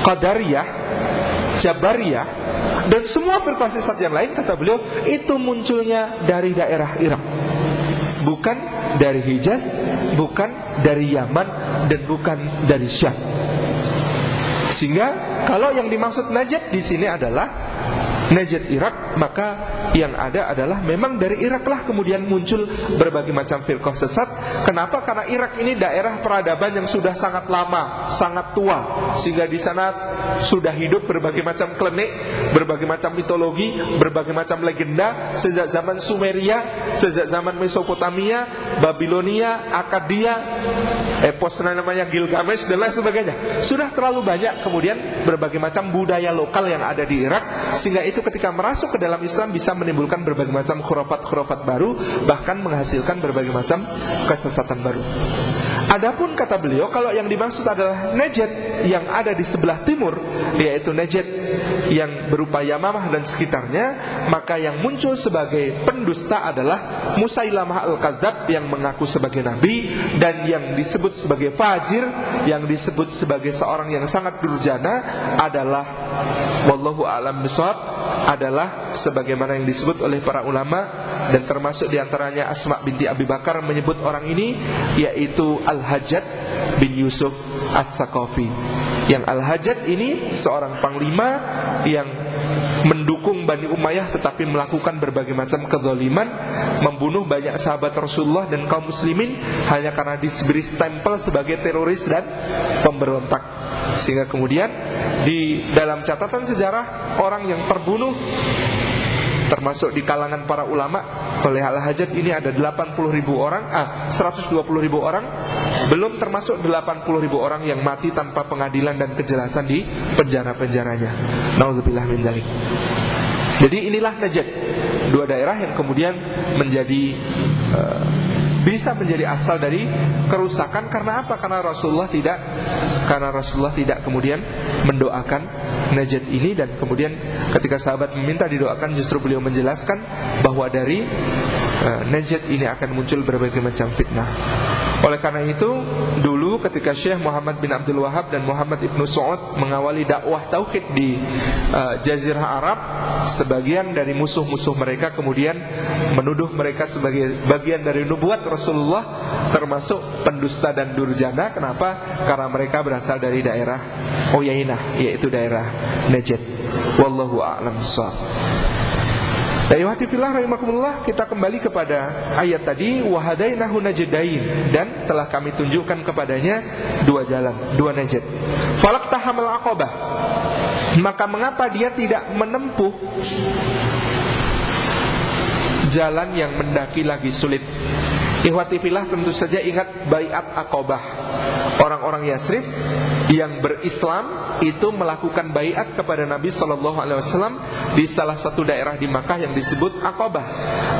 Qadariyah, Jabariyah, dan semua firqah sesat yang lain, kata beliau, itu munculnya dari daerah Irak, bukan dari Hijaz, bukan dari Yaman, dan bukan dari Syam. Sehingga kalau yang dimaksud Najd di sini adalah Najd Irak, maka yang ada adalah memang dari Irak lah kemudian muncul berbagai macam firqah sesat. Kenapa? Karena Irak ini daerah peradaban yang sudah sangat lama, sangat tua, sehingga di sana sudah hidup berbagai macam klenik, berbagai macam mitologi, berbagai macam legenda sejak zaman Sumeria, sejak zaman Mesopotamia, Babilonia, Akadia, epos namanya Gilgamesh dan lain sebagainya. Sudah terlalu banyak kemudian berbagai macam budaya lokal yang ada di Irak, sehingga itu ketika merasuk ke dalam Islam bisa menimbulkan berbagai macam khurafat-khurafat baru, bahkan menghasilkan berbagai macam kesesatan baru. Adapun kata beliau, kalau yang dimaksud adalah Najd yang ada di sebelah timur, yaitu Najd yang berupa Yamamah dan sekitarnya, maka yang muncul sebagai pendusta adalah Musailamah al-Kadzab yang mengaku sebagai nabi, dan yang disebut sebagai fajir, yang disebut sebagai seorang yang sangat durjana adalah, wallahu a'lam bishawab, adalah sebagaimana yang disebut oleh para ulama, dan termasuk diantaranya Asma binti Abi Bakar menyebut orang ini, yaitu Al-Hajjaj bin Yusuf Ats-Tsaqafi. Yang Al-Hajjaj ini seorang panglima yang mendukung Bani Umayyah tetapi melakukan berbagai macam kezaliman, membunuh banyak sahabat Rasulullah dan kaum muslimin hanya karena diberi stempel sebagai teroris dan pemberontak. Sehingga kemudian di dalam catatan sejarah, orang yang terbunuh termasuk di kalangan para ulama oleh Al-Hajjaj ini ada 80.000 orang, 120.000 orang, belum termasuk 80.000 orang yang mati tanpa pengadilan dan kejelasan di penjara-penjaranya. Nauzubillah min dzalik. Jadi inilah Najd, dua daerah yang kemudian menjadi bisa menjadi asal dari kerusakan. Karena apa? Karena Rasulullah tidak kemudian mendoakan Najd ini, dan kemudian ketika sahabat meminta didoakan, justru beliau menjelaskan bahwa dari Najd ini akan muncul berbagai macam fitnah. Oleh karena itu, dulu ketika Syekh Muhammad bin Abdul Wahab dan Muhammad Ibnu Saud mengawali dakwah tauhid di Jazirah Arab, sebagian dari musuh-musuh mereka kemudian menuduh mereka sebagai bagian dari nubuat Rasulullah, termasuk pendusta dan durjana. Kenapa? Karena mereka berasal dari daerah Uyainah, yaitu daerah Najd. Wallahu a'lam bishawab. Ayuhati fillah rahimakumullah, kita kembali kepada ayat tadi, wahadainahu najdain, dan telah kami tunjukkan kepadanya dua jalan, dua Najd. Falaqtahamal aqabah, maka mengapa dia tidak menempuh jalan yang mendaki lagi sulit? Ihwati fillah, tentu saja ingat baiat Aqabah. Orang-orang Yasrib yang berislam itu melakukan baiat kepada Nabi SAW di salah satu daerah di Makkah yang disebut Aqabah.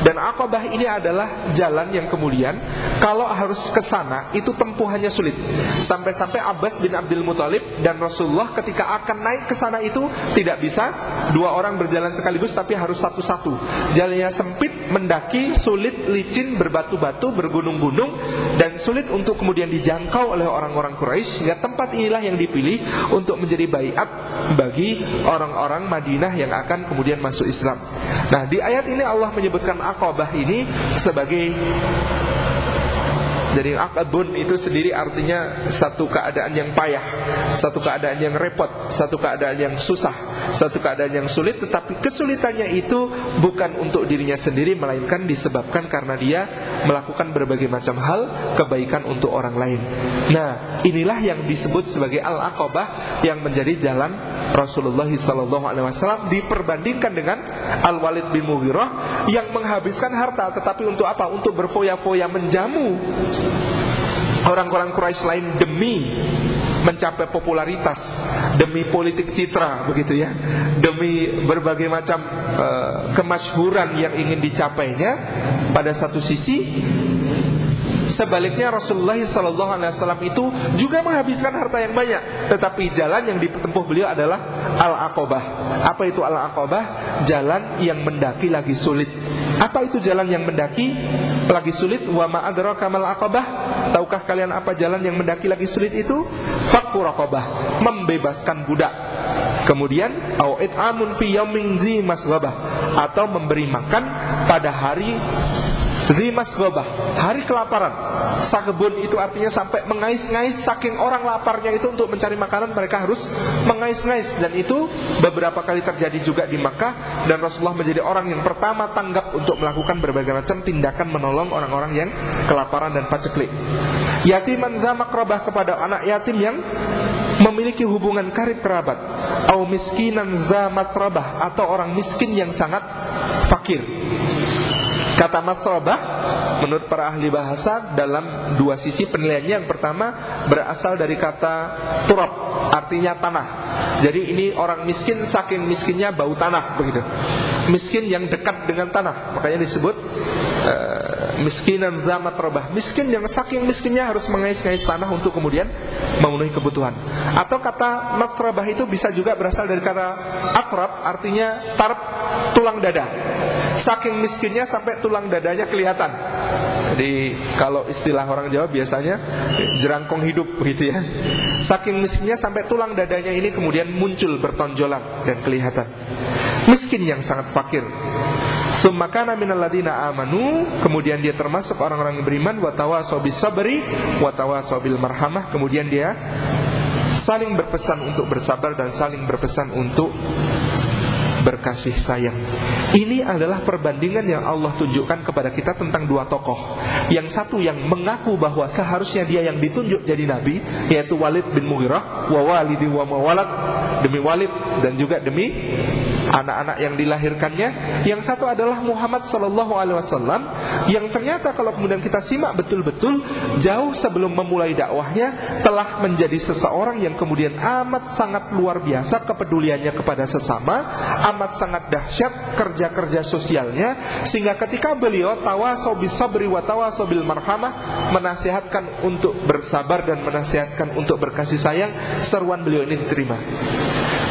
Dan Aqabah ini adalah jalan yang kemudian kalau harus ke sana itu tempuhannya sulit. Sampai-sampai Abbas bin Abdul Muthalib dan Rasulullah ketika akan naik ke sana itu tidak bisa dua orang berjalan sekaligus, tapi harus satu-satu. Jalannya sempit, mendaki, sulit, licin, berbatu-batu, bergunung-gunung, dan sulit untuk kemudian dijangkau oleh orang-orang Quraisy. Sehingga tempat inilah yang dipilih untuk menjadi baiat bagi orang-orang Madinah yang akan kemudian masuk Islam. Nah, di ayat ini Allah menyebutkan Aqabah ini sebagai, jadi aqabun itu sendiri artinya satu keadaan yang payah, satu keadaan yang repot, satu keadaan yang susah, satu keadaan yang sulit. Tetapi kesulitannya itu bukan untuk dirinya sendiri, melainkan disebabkan karena dia melakukan berbagai macam hal kebaikan untuk orang lain. Nah, inilah yang disebut sebagai Al-Aqabah, yang menjadi jalan Rasulullah SAW diperbandingkan dengan Al-Walid bin Mughirah yang menghabiskan harta, tetapi untuk apa? Untuk berfoya-foya menjamu orang-orang Quraisy lain demi mencapai popularitas, demi politik citra, begitu ya, demi berbagai macam kemasyhuran yang ingin dicapainya. Pada satu sisi, sebaliknya Rasulullah SAW itu juga menghabiskan harta yang banyak, tetapi jalan yang ditempuh beliau adalah Al-Aqabah. Apa itu Al-Aqabah? Jalan yang mendaki lagi sulit. Apa itu jalan yang mendaki lagi sulit? Wa ma adraka mal aqabah? Tahukah kalian apa jalan yang mendaki lagi sulit itu? Fakku raqabah, membebaskan budak. Kemudian au it'amun fi yaumin dzi masghabah, atau memberi makan pada hari dzi masghabah, hari kelaparan. Sagbun itu artinya sampai mengais-ngais, saking orang laparnya itu untuk mencari makanan mereka harus mengais-ngais, dan itu beberapa kali terjadi juga di Makkah, dan Rasulullah menjadi orang yang pertama tanggap untuk melakukan berbagai macam tindakan menolong orang-orang yang kelaparan dan paceklik. Yatiman dza maqrabah, kepada anak yatim yang memiliki hubungan karib kerabat. Au miskinan dza matrabah, atau orang miskin yang sangat fakir. Kata masrabah menurut para ahli bahasa dalam dua sisi penilaiannya. Yang pertama berasal dari kata turab, artinya tanah. Jadi ini orang miskin, saking miskinnya bau tanah begitu. Miskin yang dekat dengan tanah, makanya disebut miskinan dza matrabah, miskin yang saking miskinnya harus mengais-ngais tanah untuk kemudian memenuhi kebutuhan. Atau kata matrabah itu bisa juga berasal dari kata atrab, artinya tarab, tulang dada. Saking miskinnya sampai tulang dadanya kelihatan. Jadi kalau istilah orang Jawa biasanya jerangkong hidup begitu ya. Saking miskinnya sampai tulang dadanya ini kemudian muncul bertonjolan dan kelihatan. Miskin yang sangat fakir. Summakana minal ladina amanu, kemudian dia termasuk orang-orang yang beriman, wa tawasau bis sabri wa tawasau bil marhamah, kemudian dia saling berpesan untuk bersabar dan saling berpesan untuk berkasih sayang. Ini adalah perbandingan yang Allah tunjukkan kepada kita tentang dua tokoh. Yang satu yang mengaku bahwa seharusnya dia yang ditunjuk jadi nabi, yaitu Walid bin Mughirah, wa walidi wa mawalad, demi Walid dan juga demi anak-anak yang dilahirkannya. Yang satu adalah Muhammad sallallahu alaihi wasallam, yang ternyata kalau kemudian kita simak betul-betul, jauh sebelum memulai dakwahnya telah menjadi seseorang yang kemudian amat sangat luar biasa kepeduliannya kepada sesama, amat sangat dahsyat kerja-kerja sosialnya, sehingga ketika beliau tawasau bis sabri wa tawasau bil marhamah, menasihatkan untuk bersabar dan menasihatkan untuk berkasih sayang, seruan beliau ini diterima.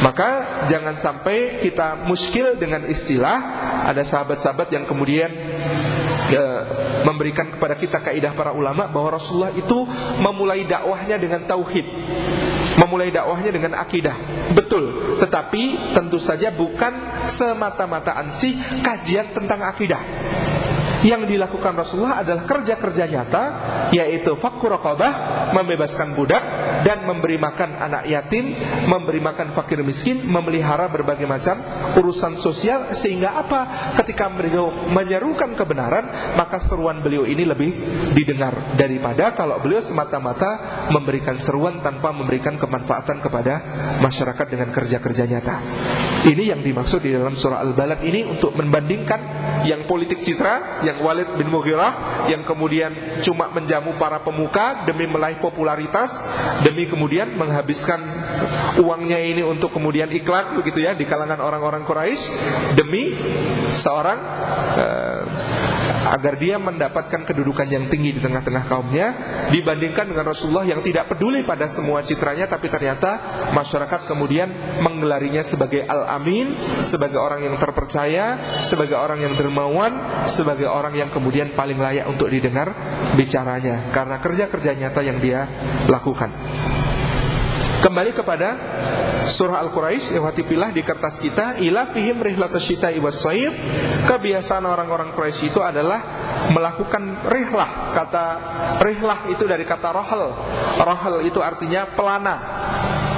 Maka jangan sampai kita muskil dengan istilah. Ada sahabat-sahabat yang kemudian memberikan kepada kita kaidah para ulama bahwa Rasulullah itu memulai dakwahnya dengan tauhid, memulai dakwahnya dengan akidah. Betul, tetapi tentu saja bukan semata-mata ansih kajian tentang akidah. Yang dilakukan Rasulullah adalah kerja-kerja nyata, yaitu fakku raqabah, membebaskan budak dan memberi makan anak yatim, memberi makan fakir miskin, memelihara berbagai macam urusan sosial. Sehingga apa? Ketika beliau menyerukan kebenaran, maka seruan beliau ini lebih didengar daripada kalau beliau semata-mata memberikan seruan tanpa memberikan kemanfaatan kepada masyarakat dengan kerja-kerja nyata. Ini yang dimaksud di dalam surah Al-Balad ini, untuk membandingkan yang politik citra, yang Walid bin Mughirah, yang kemudian cuma menjamu para pemuka demi meraih popularitas, demi kemudian menghabiskan uangnya ini untuk kemudian iklan begitu ya di kalangan orang-orang Quraisy, demi seorang agar dia mendapatkan kedudukan yang tinggi di tengah-tengah kaumnya, dibandingkan dengan Rasulullah yang tidak peduli pada semua citranya, tapi ternyata masyarakat kemudian menggelarinya sebagai Al-Amin, sebagai orang yang terpercaya, sebagai orang yang dermawan, sebagai orang yang kemudian paling layak untuk didengar bicaranya karena kerja-kerja nyata yang dia lakukan. Kembali kepada surah Al-Quraisy, ikhwatibillah, di kertas kita, ila fihim rihlatash syita'i was-shayf. Kebiasaan orang-orang Quraisy itu adalah melakukan rihlah. Kata rihlah itu dari kata rohel. Rohel itu artinya pelana.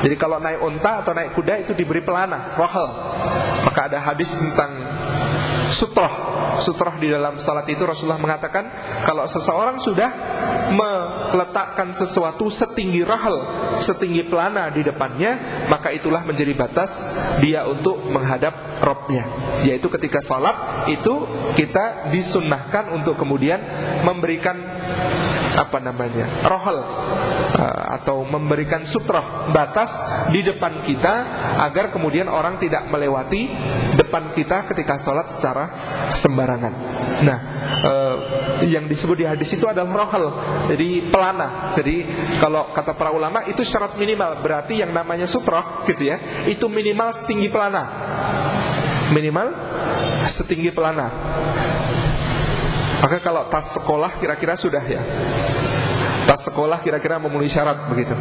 Jadi kalau naik unta atau naik kuda itu diberi pelana, rohel. Maka ada hadis tentang sutroh. Sutroh di dalam salat itu Rasulullah mengatakan, kalau seseorang sudah meletakkan sesuatu setinggi rahel, setinggi pelana di depannya, maka itulah menjadi batas dia untuk menghadap Rabbnya. Yaitu ketika salat itu kita disunnahkan untuk kemudian memberikan rohel atau memberikan sutroh, batas di depan kita, agar kemudian orang tidak melewati depan kita ketika sholat secara sembarangan. Nah, yang disebut di hadis itu adalah rohel, jadi pelana. Jadi kalau kata para ulama itu syarat minimal, berarti yang namanya sutroh gitu ya, itu minimal setinggi pelana, minimal setinggi pelana. Maka kalau tas sekolah kira-kira sudah ya, tas sekolah kira-kira memenuhi syarat begitu.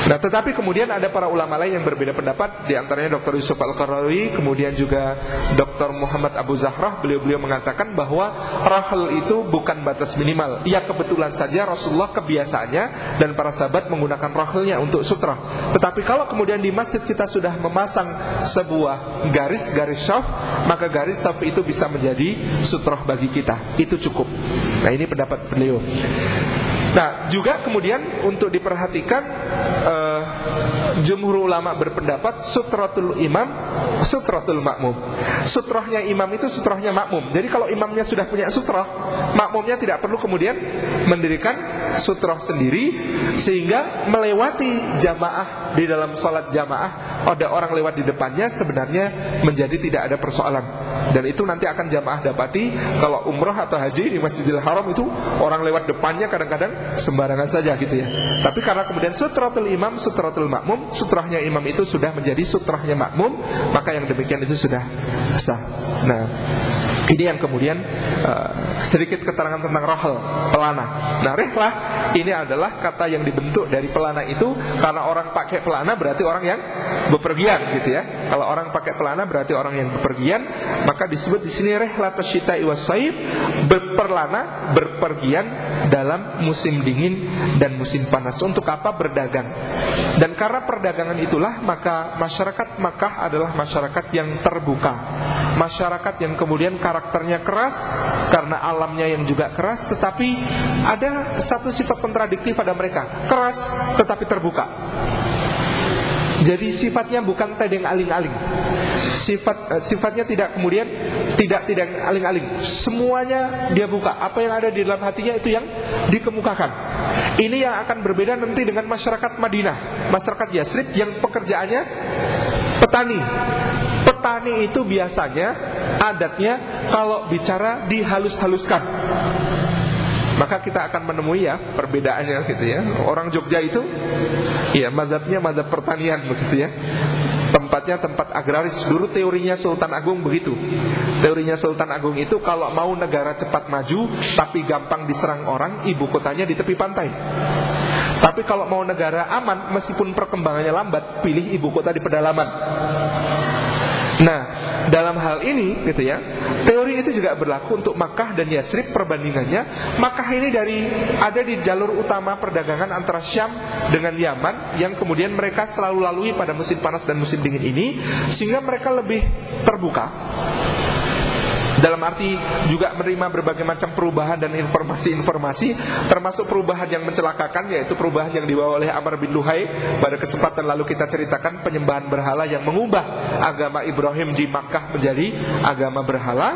Nah, Nah, tetapi kemudian ada para ulama lain yang berbeda pendapat, di antaranya Dr. Yusuf Al-Qaradawi, kemudian juga Dr. Muhammad Abu Zahrah. Beliau mengatakan bahwa rahel itu bukan batas minimal. Ya, kebetulan saja Rasulullah kebiasaannya dan para sahabat menggunakan rahelnya untuk sutra. Tetapi kalau kemudian di masjid kita sudah memasang sebuah garis syaf, maka garis syaf itu bisa menjadi sutrah bagi kita. Itu cukup. Nah, ini pendapat beliau. Nah, juga kemudian untuk diperhatikan, jumhur ulama berpendapat sutratul imam, sutratul makmum. Sutrahnya imam itu sutrahnya makmum. Jadi kalau imamnya sudah punya sutrah, makmumnya tidak perlu kemudian mendirikan sutrah sendiri, sehingga melewati jamaah di dalam sholat jamaah, ada orang lewat di depannya, sebenarnya menjadi tidak ada persoalan. Dan itu nanti akan jamaah dapati kalau umrah atau haji di Masjidil Haram itu orang lewat depannya kadang-kadang sembarangan saja gitu ya. Tapi karena kemudian sutratul imam, sutratul makmum, sutrahnya imam itu sudah menjadi sutrahnya makmum, maka yang demikian itu sudah sah. Nah, ini yang kemudian sedikit keterangan tentang rahel, pelana. Nah, rihlah ini adalah kata yang dibentuk dari pelana itu, karena orang pakai pelana berarti orang yang bepergian gitu ya. Kalau orang pakai pelana berarti orang yang bepergian, maka disebut di sini rihlatus syita'i was-shaif, berperlana, berpergian dalam musim dingin dan musim panas. Untuk apa? Berdagang. Dan karena perdagangan itulah maka masyarakat Makkah adalah masyarakat yang terbuka, masyarakat yang kemudian karakternya keras karena alamnya yang juga keras, tetapi ada satu sifat kontradiktif pada mereka, keras tetapi terbuka. Jadi sifatnya bukan tedeng aling-aling. Sifatnya tidak kemudian tidak aling-aling. Semuanya dia buka. Apa yang ada di dalam hatinya itu yang dikemukakan. Ini yang akan berbeda nanti dengan masyarakat Madinah, masyarakat Yasrib yang pekerjaannya petani. Petani itu biasanya adatnya kalau bicara dihalus-haluskan. Maka kita akan menemui ya perbedaannya gitu ya. Orang Jogja itu ya mazhabnya mazhab pertanian begitu ya. Tempatnya tempat agraris. Dulu teorinya Sultan Agung begitu. Teorinya Sultan Agung itu kalau mau negara cepat maju tapi gampang diserang orang, ibu kotanya di tepi pantai. Tapi kalau mau negara aman meskipun perkembangannya lambat, pilih ibu kota di pedalaman. Nah, dalam hal ini gitu ya, teori itu juga berlaku untuk Makkah dan Yasrib. Perbandingannya, Makkah ini ada di jalur utama perdagangan antara Syam dengan Yaman, yang kemudian mereka selalu lalui pada musim panas dan musim dingin ini, sehingga mereka lebih terbuka. Dalam arti juga menerima berbagai macam perubahan dan informasi-informasi, termasuk perubahan yang mencelakakan, yaitu perubahan yang dibawa oleh Amr bin Luhai. Pada kesempatan lalu kita ceritakan penyembahan berhala yang mengubah agama Ibrahim di Makkah menjadi agama berhala.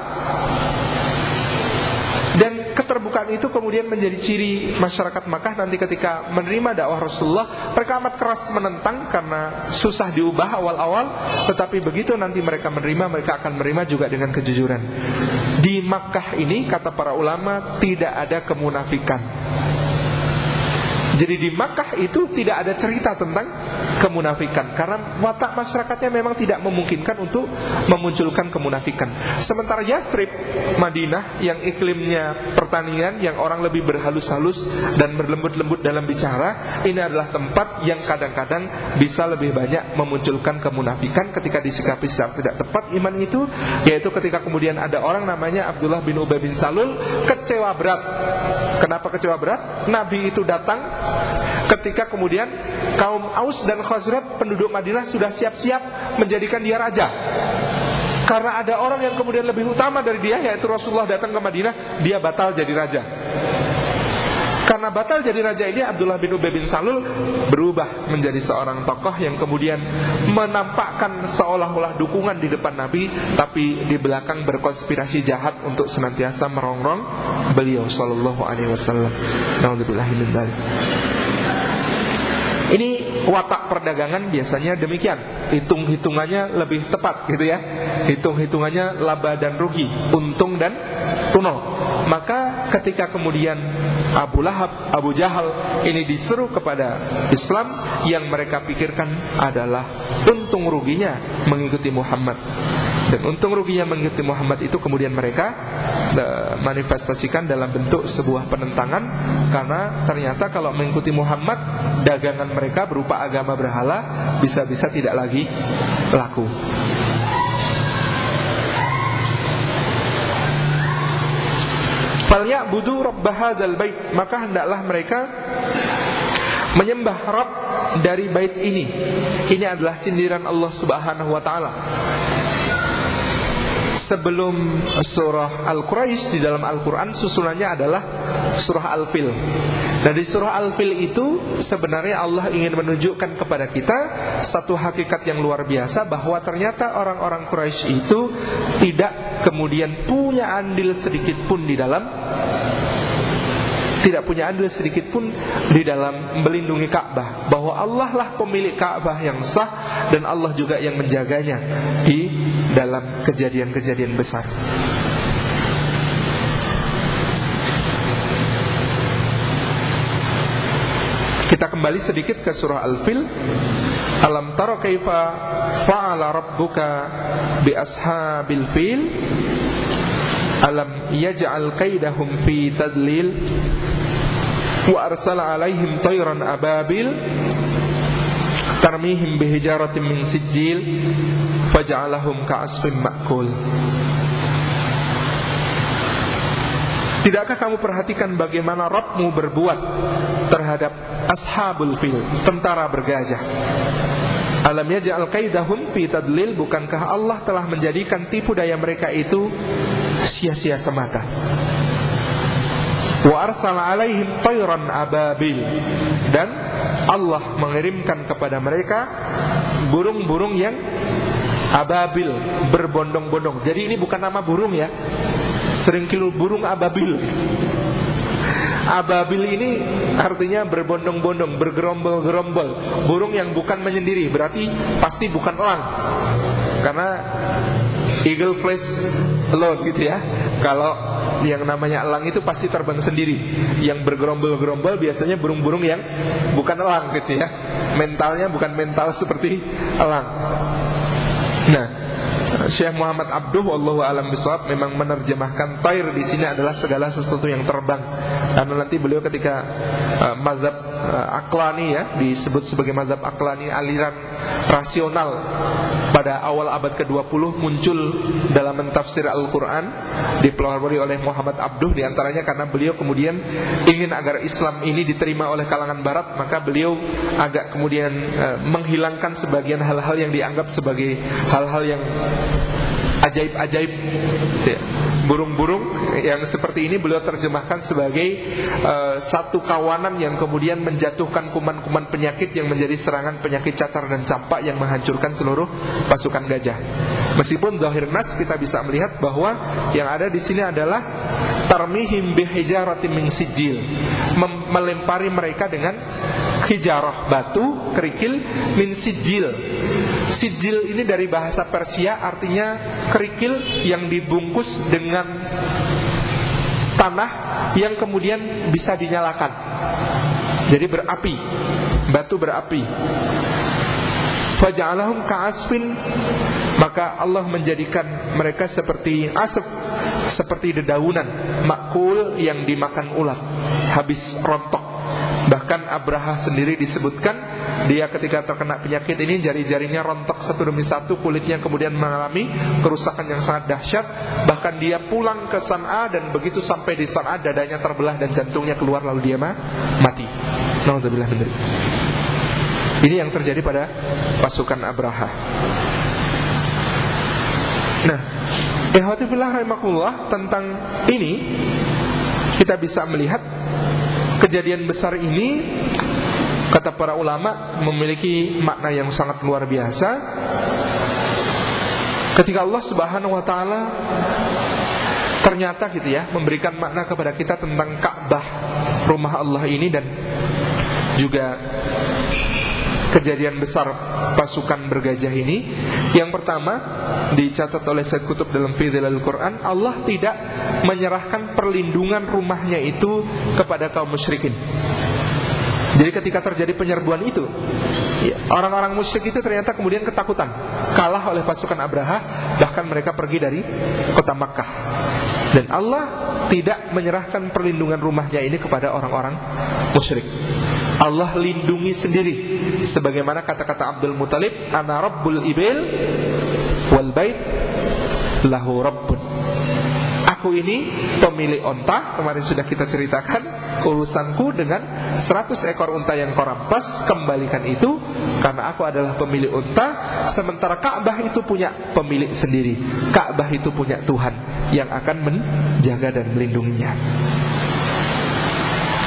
Dan keterbukaan itu kemudian menjadi ciri masyarakat Makkah nanti ketika menerima dakwah Rasulullah. Mereka amat keras menentang karena susah diubah awal-awal, tetapi begitu nanti mereka menerima, mereka akan menerima juga dengan kejujuran. Di Makkah ini kata para ulama tidak ada kemunafikan. Jadi di Makkah itu tidak ada cerita tentang kemunafikan, karena watak masyarakatnya memang tidak memungkinkan untuk memunculkan kemunafikan. Sementara Yasrib, Madinah yang iklimnya pertanian, yang orang lebih berhalus-halus dan berlembut-lembut dalam bicara, ini adalah tempat yang kadang-kadang bisa lebih banyak memunculkan kemunafikan ketika disikapi secara tidak tepat iman itu, yaitu ketika kemudian ada orang namanya Abdullah bin Ubay bin Salul kecewa berat. Kenapa kecewa berat? Nabi itu datang ketika kemudian kaum Aus dan Khazraj penduduk Madinah sudah siap-siap menjadikan dia raja. Karena ada orang yang kemudian lebih utama dari dia, yaitu Rasulullah datang ke Madinah, dia batal jadi raja. Karena batal jadi raja ini, Abdullah bin Ubay bin Salul berubah menjadi seorang tokoh yang kemudian menampakkan seolah-olah dukungan di depan Nabi, tapi di belakang berkonspirasi jahat untuk senantiasa merongrong beliau sallallahu alaihi wasallam. Nauzubillahi min dzalik. Ini watak perdagangan biasanya demikian. Hitung-hitungannya lebih tepat gitu ya. Hitung-hitungannya laba dan rugi, untung dan tunol. Maka ketika kemudian Abu Lahab, Abu Jahal ini diseru kepada Islam, yang mereka pikirkan adalah untung ruginya mengikuti Muhammad. Dan untung ruginya mengikuti Muhammad itu kemudian mereka manifestasikan dalam bentuk sebuah penentangan, karena ternyata kalau mengikuti Muhammad, dagangan mereka berupa agama berhala bisa-bisa tidak lagi laku. Falyabudu rabb hadzal bait, maka hendaklah mereka menyembah Rabb dari bait ini. Ini adalah sindiran Allah Subhanahu wa taala. Sebelum surah Al-Quraisy di dalam Al-Quran, susunannya adalah surah Al-Fil. Dan di surah Al-Fil itu sebenarnya Allah ingin menunjukkan kepada kita satu hakikat yang luar biasa, bahwa ternyata orang-orang Quraisy itu tidak kemudian punya andil sedikit pun di dalam melindungi Ka'bah, bahwa Allah lah pemilik Ka'bah yang sah dan Allah juga yang menjaganya di dalam kejadian-kejadian besar. Kita kembali sedikit ke surah Al-Fil. Alam tara kaifa fa'ala rabbuka bi ashabil fil alam yaj'al kaidahum fi tadlil wa arsala alaihim tayran ababil tarmihim bihijaratin min sijil faja'alahum ka'asfin ma'kul. Tidakkah kamu perhatikan bagaimana Rabbmu berbuat terhadap ashabul fil, tentara bergajah? Alam yaj'al kaidahum fi tadlil, bukankah Allah telah menjadikan tipu daya mereka itu sia-sia semata? Wa arsala alaihim tayran ababil, dan Allah mengirimkan kepada mereka burung-burung yang ababil, berbondong-bondong. Jadi ini bukan nama burung ya, sering kilo burung ababil. Ababil ini artinya berbondong-bondong, bergerombol-gerombol. Burung yang bukan menyendiri, berarti pasti bukan elang, karena eagle flies alone gitu ya. Kalau yang namanya elang itu pasti terbang sendiri. Yang bergerombol-gerombol biasanya burung-burung yang bukan elang gitu ya. Mentalnya bukan mental seperti elang. Nah, Syekh Muhammad Abduh wallahu alam bisawab memang menerjemahkan tair di sini adalah segala sesuatu yang terbang. Karena nanti beliau ketika mazhab Aqlani ya, disebut sebagai mazhab Aqlani, aliran rasional, pada awal abad ke-20 muncul dalam mentafsir Al-Quran, dipelopori oleh Muhammad Abduh, diantaranya karena beliau kemudian ingin agar Islam ini diterima oleh kalangan barat, maka beliau agak kemudian menghilangkan sebagian hal-hal yang dianggap sebagai hal-hal yang ajaib-ajaib ya. Burung-burung yang seperti ini beliau terjemahkan sebagai satu kawanan yang kemudian menjatuhkan kuman-kuman penyakit yang menjadi serangan penyakit cacar dan campak yang menghancurkan seluruh pasukan gajah. Meskipun zahir nas kita bisa melihat bahwa yang ada di sini adalah tarmihim bihijaratin min sijil, melempari mereka dengan hijarah, batu kerikil, min sijil. Sijil ini dari bahasa Persia, artinya kerikil yang dibungkus dengan tanah yang kemudian bisa dinyalakan. Jadi berapi, batu berapi. Faja'alahum ka'asfin, maka Allah menjadikan mereka seperti asap, seperti dedaunan makul yang dimakan ulat, habis rontok. Bahkan Abraha sendiri disebutkan, dia ketika terkena penyakit ini jari-jarinya rontok satu demi satu, kulitnya kemudian mengalami kerusakan yang sangat dahsyat. Bahkan dia pulang ke San'a, dan begitu sampai di San'a dadanya terbelah dan jantungnya keluar, lalu dia mati. Naudzubillah min dzalik. Ini yang terjadi pada pasukan Abraha. Nah, ikhwati fillah rahimakumullah, tentang ini kita bisa melihat kejadian besar ini, kata para ulama, memiliki makna yang sangat luar biasa. Ketika Allah Subhanahu wa taala ternyata gitu ya memberikan makna kepada kita tentang Ka'bah, rumah Allah ini, dan juga kejadian besar pasukan bergajah ini. Yang pertama dicatat oleh Sayyid Qutb dalam Fidhilal Quran, Allah tidak menyerahkan perlindungan rumahnya itu kepada kaum musyrikin. Jadi ketika terjadi penyerbuan itu, Ya, orang-orang musyrik itu ternyata kemudian ketakutan, kalah oleh pasukan Abraha, bahkan mereka pergi dari kota Makkah. Dan Allah tidak menyerahkan perlindungan rumahnya ini kepada orang-orang musyrik. Allah lindungi sendiri, sebagaimana kata-kata Abdul Muthalib, ana rabbul ibil wal bait lahu rabbun. Aku ini pemilik onta, kemarin sudah kita ceritakan, urusanku dengan 100 ekor unta yang kau rampas, kembalikan itu, karena aku adalah pemilik unta. Sementara Ka'bah itu punya pemilik sendiri, Ka'bah itu punya Tuhan yang akan menjaga dan melindunginya.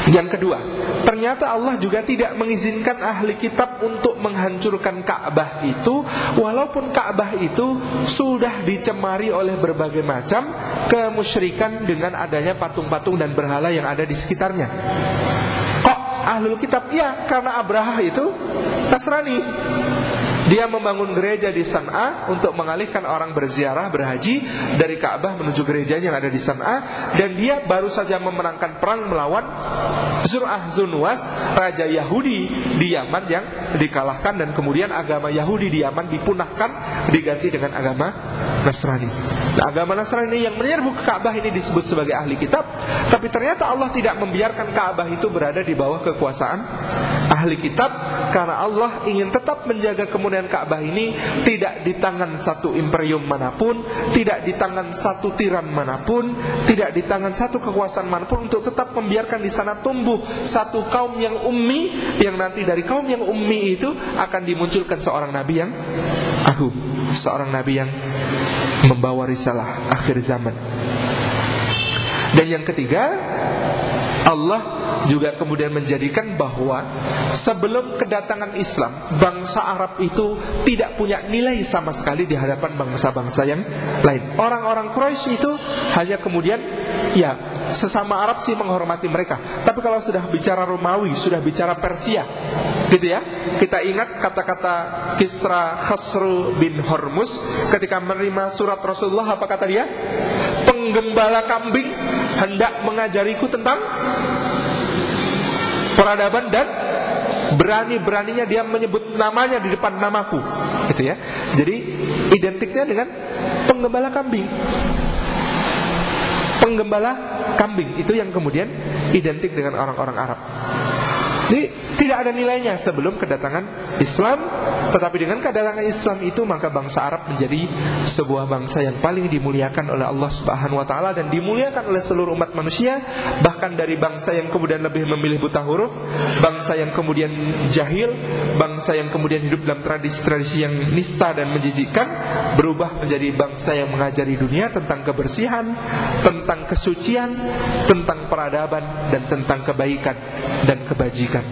Yang kedua, ternyata Allah juga tidak mengizinkan ahli kitab untuk menghancurkan Ka'bah itu, walaupun Ka'bah itu sudah dicemari oleh berbagai macam kemusyrikan dengan adanya patung-patung dan berhala yang ada di sekitarnya. Kok ahlul kitab? Ya, karena Abraha itu Nasrani. Dia membangun gereja di San'a untuk mengalihkan orang berziarah, berhaji dari Ka'bah menuju gerejanya yang ada di San'a. Dan dia baru saja memenangkan perang melawan Zur'ah Zunwas, raja Yahudi di Yaman yang dikalahkan. Dan kemudian agama Yahudi di Yaman dipunahkan, diganti dengan agama Nasrani. Nah, agama Nasrani yang menyerbu ke Ka'bah ini disebut sebagai ahli kitab. Tapi ternyata Allah tidak membiarkan Ka'bah itu berada di bawah kekuasaan ahli kitab, karena Allah ingin tetap menjaga kemudian Ka'bah ini tidak di tangan satu imperium manapun, tidak di tangan satu tiran manapun, tidak di tangan satu kekuasaan manapun, untuk tetap membiarkan di sana tumbuh satu kaum yang ummi, yang nanti dari kaum yang ummi itu akan dimunculkan seorang nabi yang agung, seorang nabi yang membawa risalah akhir zaman. Dan yang ketiga, Allah juga kemudian menjadikan bahwa sebelum kedatangan Islam, bangsa Arab itu tidak punya nilai sama sekali di hadapan bangsa-bangsa yang lain. Orang-orang Quraisy itu hanya kemudian, ya, sesama Arab sih menghormati mereka. Tapi kalau sudah bicara Romawi, sudah bicara Persia, gitu ya, kita ingat kata-kata Kisra Khosru bin Hormuz ketika menerima surat Rasulullah. Apa kata dia? Penggembala kambing hendak mengajariku tentang peradaban, dan berani-beraninya dia menyebut namanya di depan namaku, gitu ya. Jadi identiknya dengan penggembala kambing. Penggembala kambing itu yang kemudian identik dengan orang-orang Arab. Jadi tidak ada nilainya sebelum kedatangan Islam. Tetapi dengan kedatangan Islam itu, maka bangsa Arab menjadi sebuah bangsa yang paling dimuliakan oleh Allah Subhanahu wa ta'ala, dan dimuliakan oleh seluruh umat manusia. Bahkan dari bangsa yang kemudian lebih memilih buta huruf, bangsa yang kemudian jahil, bangsa yang kemudian hidup dalam tradisi-tradisi yang nista dan menjijikkan, berubah menjadi bangsa yang mengajari dunia tentang kebersihan, tentang kesucian, tentang peradaban, dan tentang kebaikan dan kebajikan.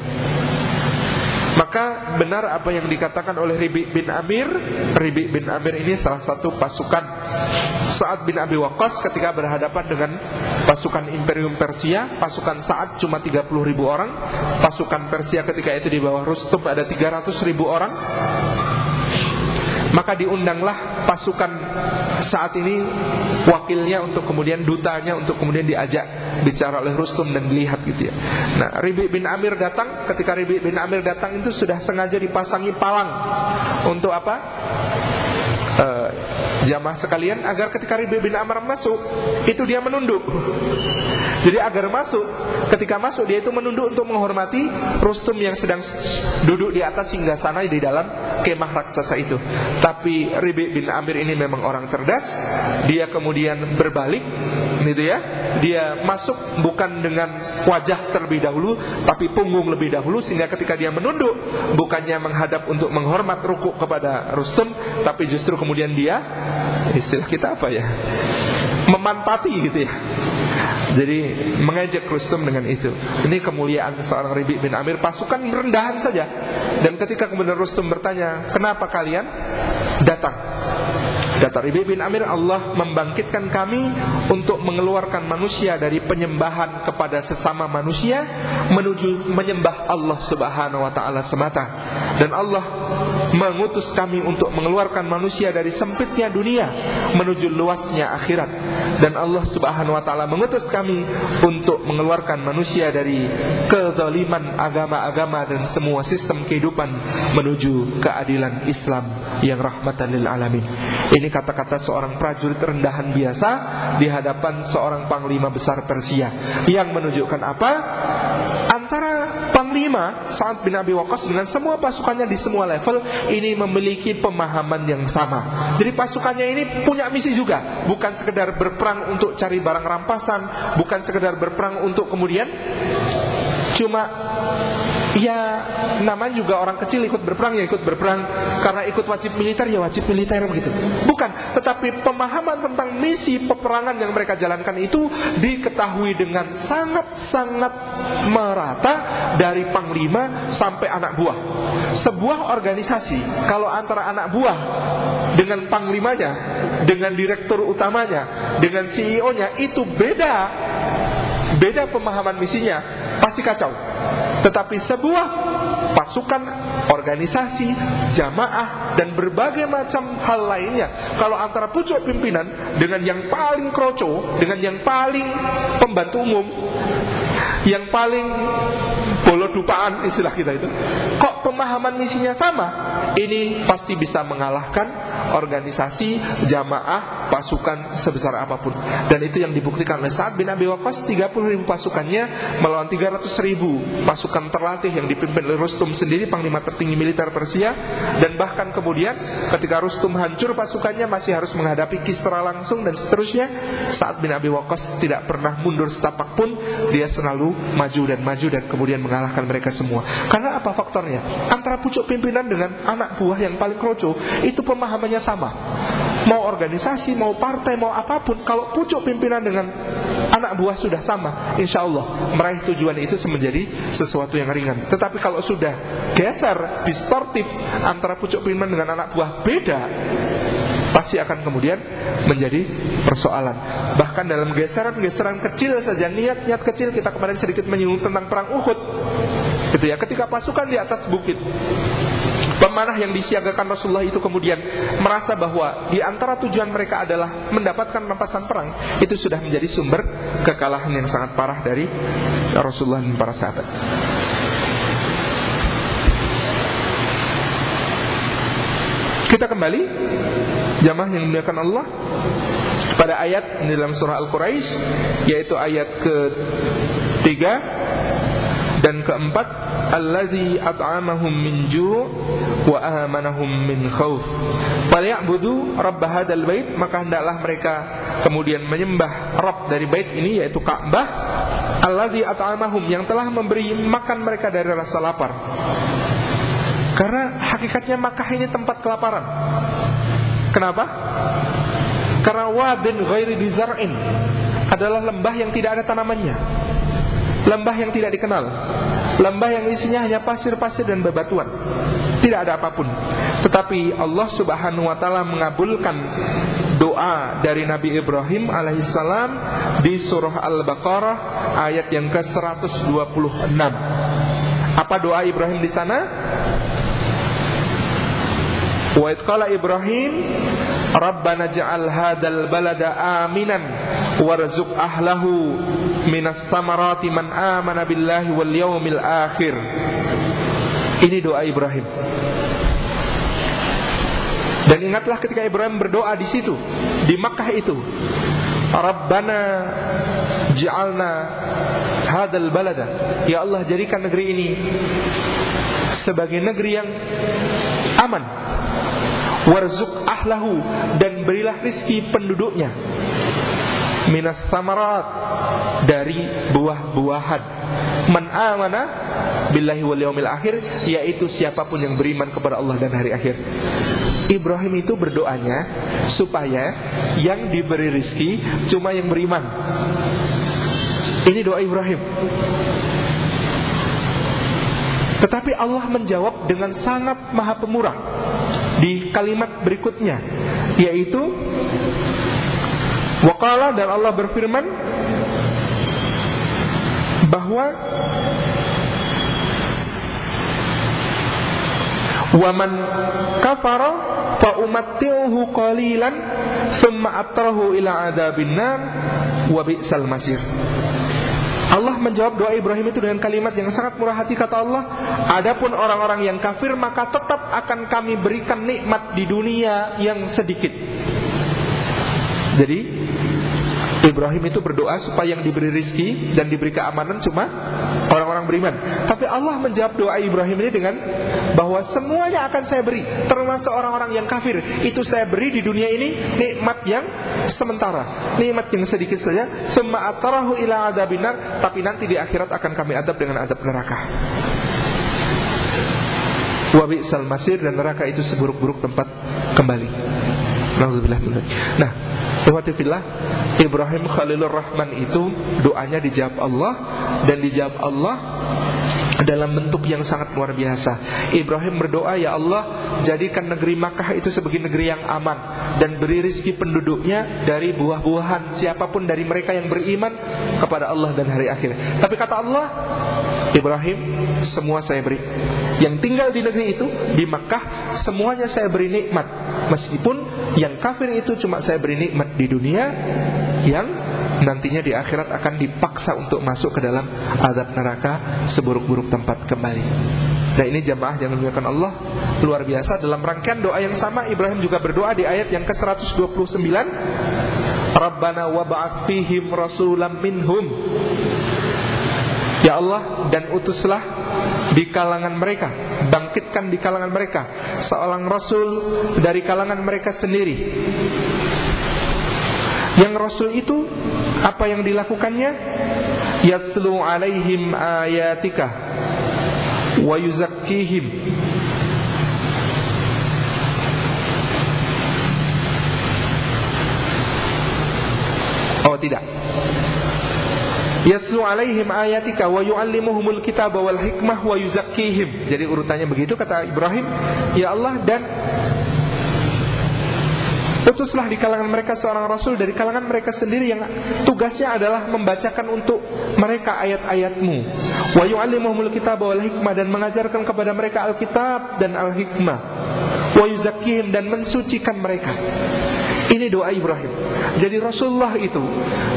Maka benar apa yang dikatakan oleh Ribi bin Amir. Ribi bin Amir ini salah satu pasukan Sa'ad bin Abi Waqqas ketika berhadapan dengan pasukan Imperium Persia. Pasukan Sa'ad cuma 30.000 orang. Pasukan Persia ketika itu di bawah Rustum ada 300.000 orang. Maka diundanglah pasukan saat ini, wakilnya untuk kemudian, dutanya untuk kemudian diajak bicara oleh Rustum dan dilihat, gitu ya. Nah, Ribi bin Amir datang. Ketika Ribi bin Amir datang itu sudah sengaja dipasangi palang. Untuk apa? Jamaah sekalian, agar ketika Ribi bin Amr masuk, itu dia menunduk. Jadi agar masuk, ketika masuk dia itu menunduk untuk menghormati Rustum yang sedang duduk di atas singgasana di dalam kemah raksasa itu. Tapi Ribi bin Amir ini memang orang cerdas. Dia kemudian berbalik, gitu ya. Dia masuk bukan dengan wajah terlebih dahulu, tapi punggung lebih dahulu, sehingga ketika dia menunduk, bukannya menghadap untuk menghormat rukuk kepada Rustum, tapi justru kemudian dia, istilah kita apa ya, memantati, gitu ya. Jadi mengejek Rustum dengan itu. Ini kemuliaan seorang Ribi bin Amir. Pasukan merendahan saja. Dan ketika kemudian Rustum bertanya, kenapa kalian datang? Kata Rabi' bin Amir, Allah membangkitkan kami untuk mengeluarkan manusia dari penyembahan kepada sesama manusia menuju menyembah Allah Subhanahu wa ta'ala semata. Dan Allah mengutus kami untuk mengeluarkan manusia dari sempitnya dunia menuju luasnya akhirat. Dan Allah Subhanahu wa ta'ala mengutus kami untuk mengeluarkan manusia dari kezaliman agama-agama dan semua sistem kehidupan menuju keadilan Islam yang rahmatan lil alamin. Ini kata-kata seorang prajurit rendahan biasa di hadapan seorang panglima besar Persia, yang menunjukkan apa? Antara panglima Sa'ad bin Abi Waqqas dengan semua pasukannya di semua level ini memiliki pemahaman yang sama. Jadi pasukannya ini punya misi juga, bukan sekedar berperang untuk cari barang rampasan, bukan sekedar berperang untuk kemudian cuma ya namanya juga orang kecil ikut berperang ya ikut berperang, karena ikut wajib militer ya wajib militer begitu. Bukan, tetapi pemahaman tentang misi peperangan yang mereka jalankan itu diketahui dengan sangat-sangat merata dari panglima sampai anak buah. Sebuah organisasi kalau antara anak buah dengan panglimanya, dengan direktur utamanya, dengan CEO-nya itu beda pemahaman misinya, pasti kacau. Tetapi sebuah pasukan, organisasi, jamaah, dan berbagai macam hal lainnya, kalau antara pucuk pimpinan dengan yang paling kroco, dengan yang paling pembantu umum, yang paling bolodupaan istilah kita itu, kok pemahaman misinya sama, ini pasti bisa mengalahkan organisasi, jamaah, pasukan sebesar apapun. Dan itu yang dibuktikan oleh Sa'ad bin Abi Waqqas. 30.000 pasukannya melawan 300.000 pasukan terlatih yang dipimpin oleh Rustum sendiri, panglima tertinggi militer Persia. Dan bahkan kemudian ketika Rustum hancur pasukannya, masih harus menghadapi Kisra langsung dan seterusnya, Sa'ad bin Abi Waqqas tidak pernah mundur setapak pun. Dia selalu maju dan kemudian mengalahkan mereka semua. Karena apa faktornya? Antara pucuk pimpinan dengan anak buah yang paling kroco itu pemahamannya sama. Mau organisasi, mau partai, mau apapun, kalau pucuk pimpinan dengan anak buah sudah sama, insya Allah meraih tujuan itu menjadi sesuatu yang ringan. Tetapi kalau sudah geser, distortif, antara pucuk pimpinan dengan anak buah beda, pasti akan kemudian menjadi persoalan. Bahkan dalam geseran-geseran kecil saja, niat-niat kecil, kita kemarin sedikit menyinggung tentang perang Uhud gitu ya, ketika pasukan di atas bukit, pemanah yang disiagakan Rasulullah itu kemudian merasa bahwa di antara tujuan mereka adalah mendapatkan rampasan perang, itu sudah menjadi sumber kekalahan yang sangat parah dari Rasulullah dan para sahabat. Kita kembali, jamaah yang dimuliakan Allah, pada ayat di dalam surah Al-Quraisy, yaitu ayat ke-3 dan ke-4, allazi at'amahum min ju' wa amanahum min khauf falyabudu rabb hadzal bait, maka hendaklah mereka kemudian menyembah Rabb dari bait ini, yaitu Ka'bah, allazi at'amahum, yang telah memberi makan mereka dari rasa lapar. Karena hakikatnya Makkah ini tempat kelaparan. Kenapa? Karena wadin ghairi dizar'in, adalah lembah yang tidak ada tanamannya, lembah yang tidak dikenal, lembah yang isinya hanya pasir-pasir dan bebatuan, tidak ada apapun. Tetapi Allah Subhanahu wa ta'ala mengabulkan doa dari Nabi Ibrahim alaihissalam di surah Al-Baqarah ayat yang ke-126. Apa doa Ibrahim di sana? Wa idh qala Ibrahim Rabbana ja'al hadzal balada aminan warzuq ahlahu minas samarati man amana billahi wal yaumil akhir. Ini doa Ibrahim. Dan ingatlah ketika Ibrahim berdoa di situ, di Makkah itu, Rabbana ja'alna hadzal balada, ya Allah jadikan negeri ini sebagai negeri yang aman, warzuq ahlahu, dan berilah rizki penduduknya, minas samarat, dari buah-buahan, man amana billahi wal yaumil akhir, yaitu siapapun yang beriman kepada Allah dan hari akhir. Ibrahim itu berdoanya supaya yang diberi rizki cuma yang beriman. Ini doa Ibrahim. Tetapi Allah menjawab dengan sangat maha pemurah di kalimat berikutnya, yaitu waqala, dan Allah berfirman bahwa waman kafara fa umatti'uhu qalilan thumma atrahu ila adzabin nar wa bi'sal masir. Allah menjawab doa Ibrahim itu dengan kalimat yang sangat murah hati, kata Allah, adapun orang-orang yang kafir maka tetap akan kami berikan nikmat di dunia yang sedikit. Jadi Ibrahim itu berdoa supaya yang diberi rizki dan diberi keamanan cuma orang-orang beriman. Tapi Allah menjawab doa Ibrahim ini dengan bahwa semuanya akan saya beri, termasuk orang-orang yang kafir. Itu saya beri di dunia ini nikmat yang sementara, nikmat yang sedikit saja. Summa atarahu ila adabinar, tapi nanti di akhirat akan kami adab dengan adab neraka. Wa bi'sal masir, dan neraka itu seburuk-buruk tempat kembali. Nah, ikhwati fillah, Ibrahim Khalilur Rahman itu doanya dijawab Allah, dan dijawab Allah dalam bentuk yang sangat luar biasa. Ibrahim berdoa, ya Allah, jadikan negeri Makkah itu sebagai negeri yang aman, dan beri rizki penduduknya dari buah-buahan siapapun dari mereka yang beriman kepada Allah dan hari akhir. Tapi kata Allah, Ibrahim, semua saya beri. Yang tinggal di negeri itu, di Makkah, semuanya saya beri nikmat. Meskipun yang kafir itu cuma saya beri nikmat di dunia, yang nantinya di akhirat akan dipaksa untuk masuk ke dalam azab neraka, seburuk-buruk tempat kembali. Nah, ini jamaah yang dimuliakan Allah, luar biasa. Dalam rangkaian doa yang sama, Ibrahim juga berdoa di ayat yang ke-129, Rabbana wab'ats fihim rasulam minhum. Ya Allah, dan utuslah di kalangan mereka, bangkitkan di kalangan mereka seorang rasul dari kalangan mereka sendiri. Yang rasul itu apa yang dilakukannya? Yatlu alaihim ayatika wa yuzakkihim. Oh, tidak. Yatlu alaihim ayatika wa yu'allimuhumul kitaba wal hikmah wa yuzakkihim. Jadi urutannya begitu, kata Ibrahim, ya Allah, dan utuslah di kalangan mereka seorang rasul dari kalangan mereka sendiri yang tugasnya adalah membacakan untuk mereka ayat-ayatmu, wa yu'allimuhumul kitaba wal hikmah, dan mengajarkan kepada mereka Alkitab dan Al-Hikmah, wa yuzakkihim, dan mensucikan mereka. Ini doa Ibrahim. Jadi Rasulullah itu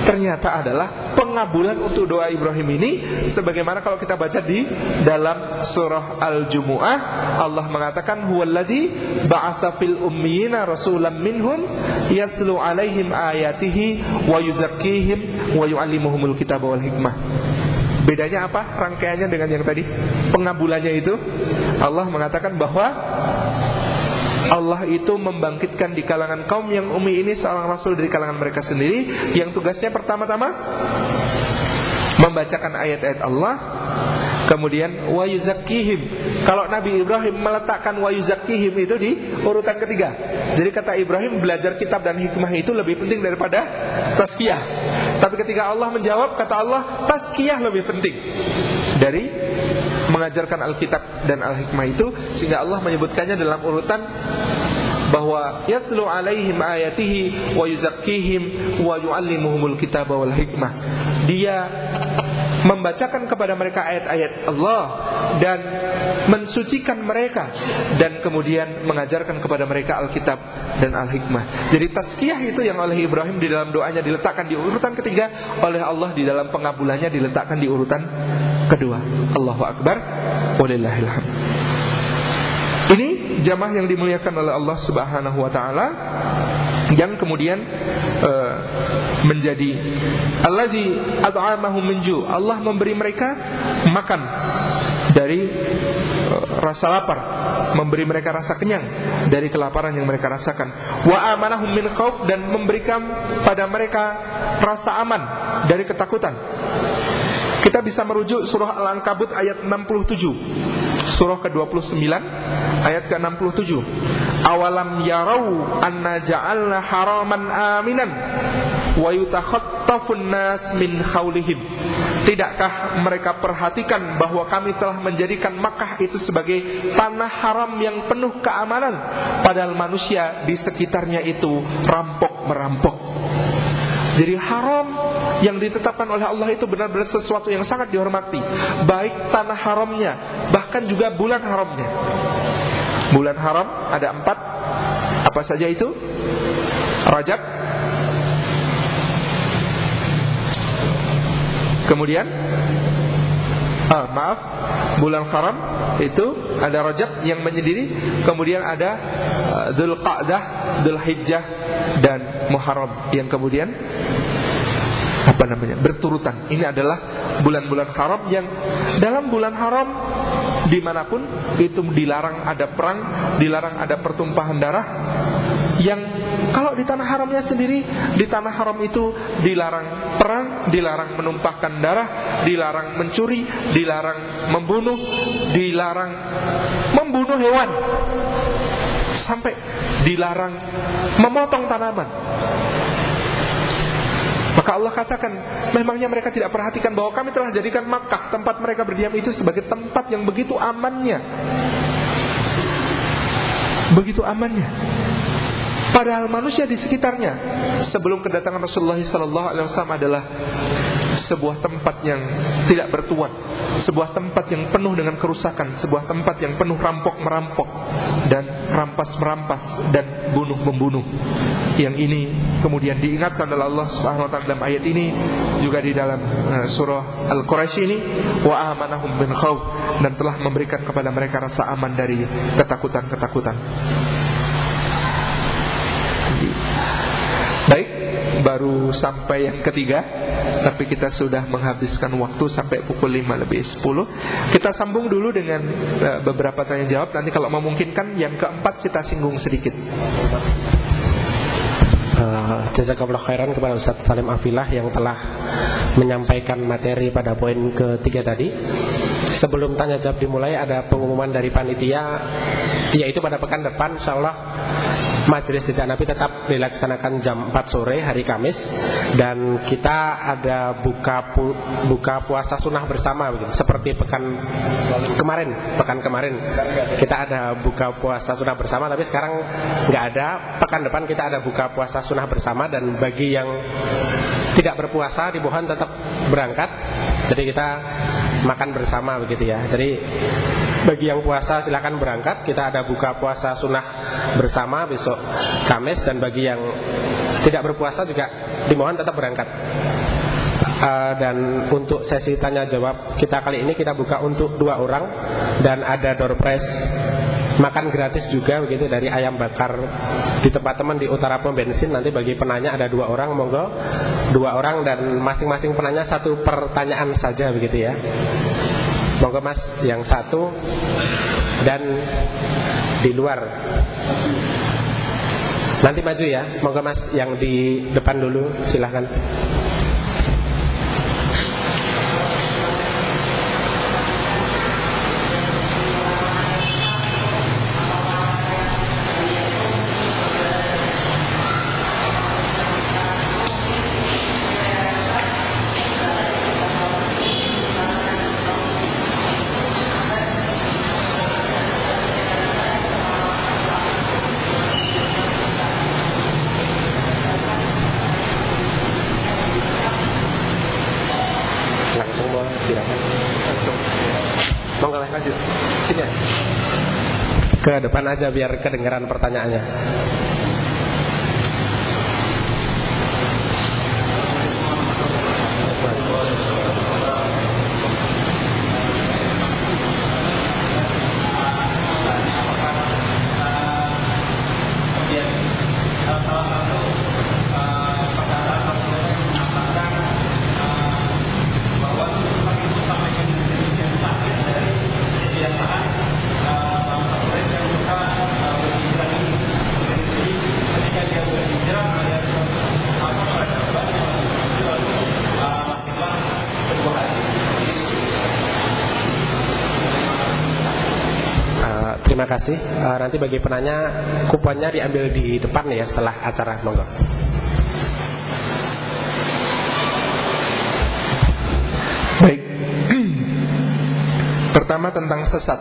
ternyata adalah pengabulan untuk doa Ibrahim ini. Sebagaimana kalau kita baca di dalam surah Al-Jumu'ah, Allah mengatakan huwallazi ba'atsa fil ummiyina rasulan minhum yatlu alaihim ayatihi wa yuzakkihim wa yu'allimuhumul kitaba wal hikmah. Bedanya apa rangkaiannya dengan yang tadi? Pengabulannya itu Allah mengatakan bahwa Allah itu membangkitkan di kalangan kaum yang ummi ini seorang rasul dari kalangan mereka sendiri, yang tugasnya pertama-tama membacakan ayat-ayat Allah, kemudian wa yuzakkihim. Kalau Nabi Ibrahim meletakkan wa yuzakkihim itu di urutan ketiga. Jadi kata Ibrahim, belajar kitab dan hikmah itu lebih penting daripada tazkiyah. Tapi ketika Allah menjawab, kata Allah, tazkiyah lebih penting dari mengajarkan Alkitab dan Al-Hikmah itu, sehingga Allah menyebutkannya dalam urutan bahwa yatlu alaihim ayatihi wa yuzakkihim wa yu'allimuhumul kitaba wal hikmah. Dia membacakan kepada mereka ayat-ayat Allah dan mensucikan mereka, dan kemudian mengajarkan kepada mereka Alkitab dan Al-Hikmah. Jadi tazkiyah itu yang oleh Ibrahim di dalam doanya diletakkan di urutan ketiga, oleh Allah di dalam pengabulannya diletakkan di urutan kedua. Allahu Akbar, walillahil hamd. Ini jamaah yang dimuliakan oleh Allah Subhanahu wa taala, yang kemudian menjadi allazi at'amahum min ju'. Allah memberi mereka makan dari rasa lapar, memberi mereka rasa kenyang dari kelaparan yang mereka rasakan. Wa amanahum min khauf, dan memberikan pada mereka rasa aman dari ketakutan. Kita bisa merujuk surah Al-Ankabut ayat 67, surah ke-29 ayat ke-67. Awalam yarau anna ja'alna haraman aminan wa yutakhattafun nas min haulihim. Tidakkah mereka perhatikan bahwa kami telah menjadikan Makkah itu sebagai tanah haram yang penuh keamanan, padahal manusia di sekitarnya itu rampok-merampok. Jadi haram yang ditetapkan oleh Allah itu benar-benar sesuatu yang sangat dihormati, baik tanah haramnya, bahkan juga bulan haramnya. Bulan haram ada 4. Apa saja itu? Rajab, kemudian bulan haram itu ada Rajab yang menyendiri, kemudian ada Dzulqa'dah, Dzulhijjah, dan Muharram yang kemudian berturutan. Ini adalah bulan-bulan haram yang dalam bulan haram dimanapun itu dilarang ada perang, dilarang ada pertumpahan darah. Yang kalau di tanah haramnya sendiri, di tanah haram itu dilarang perang, dilarang menumpahkan darah, dilarang mencuri, dilarang membunuh, dilarang membunuh hewan, sampai dilarang memotong tanaman. Maka Allah katakan, memangnya mereka tidak perhatikan bahwa kami telah jadikan Makkah, tempat mereka berdiam itu, sebagai tempat yang begitu amannya. Begitu amannya. Padahal manusia di sekitarnya sebelum kedatangan Rasulullah SAW adalah sebuah tempat yang tidak bertuan, sebuah tempat yang penuh dengan kerusakan, sebuah tempat yang penuh rampok-merampok dan rampas-merampas dan bunuh-membunuh. Yang ini kemudian diingatkan oleh Allah Subhanahu wa taala dalam ayat ini, juga di dalam surah Al-Quraisy ini, wa amanahum min khauf, dan telah memberikan kepada mereka rasa aman dari ketakutan-ketakutan. Baik, baru sampai yang ketiga, tapi kita sudah menghabiskan waktu sampai pukul 5:10. Kita sambung dulu dengan beberapa tanya jawab. Nanti kalau memungkinkan yang keempat kita singgung sedikit. Jazakallah khairan kepada Ustaz Salim Afilah yang telah menyampaikan materi pada poin ketiga tadi. Sebelum tanya jawab dimulai, ada pengumuman dari panitia, yaitu pada pekan depan insyaallah Majelis Jeda Nabi tetap dilaksanakan jam 4 sore hari Kamis, dan kita ada buka puasa sunnah bersama begitu. Seperti pekan kemarin kita ada buka puasa sunnah bersama, tapi sekarang nggak ada. Pekan depan kita ada buka puasa sunnah bersama, dan bagi yang tidak berpuasa dimohon tetap berangkat. Jadi kita makan bersama begitu ya. Jadi bagi yang puasa silakan berangkat. Kita ada buka puasa sunnah bersama besok Kamis, dan bagi yang tidak berpuasa juga dimohon tetap berangkat. Dan untuk sesi tanya jawab kita kali ini kita buka untuk 2 orang, dan ada door prize makan gratis juga begitu dari ayam bakar di tempat teman di Utara Pom Bensin. Nanti bagi penanya ada 2 orang, monggo 2 orang, dan masing-masing penanya 1 pertanyaan saja begitu ya. Monggo Mas yang 1, dan di luar nanti maju ya. Monggo Mas yang di depan dulu, silahkan. Ke depan aja biar kedengaran pertanyaannya. Terima kasih. Nanti bagi penanya kuponnya diambil di depan ya setelah acara, monggo. Pertama tentang sesat.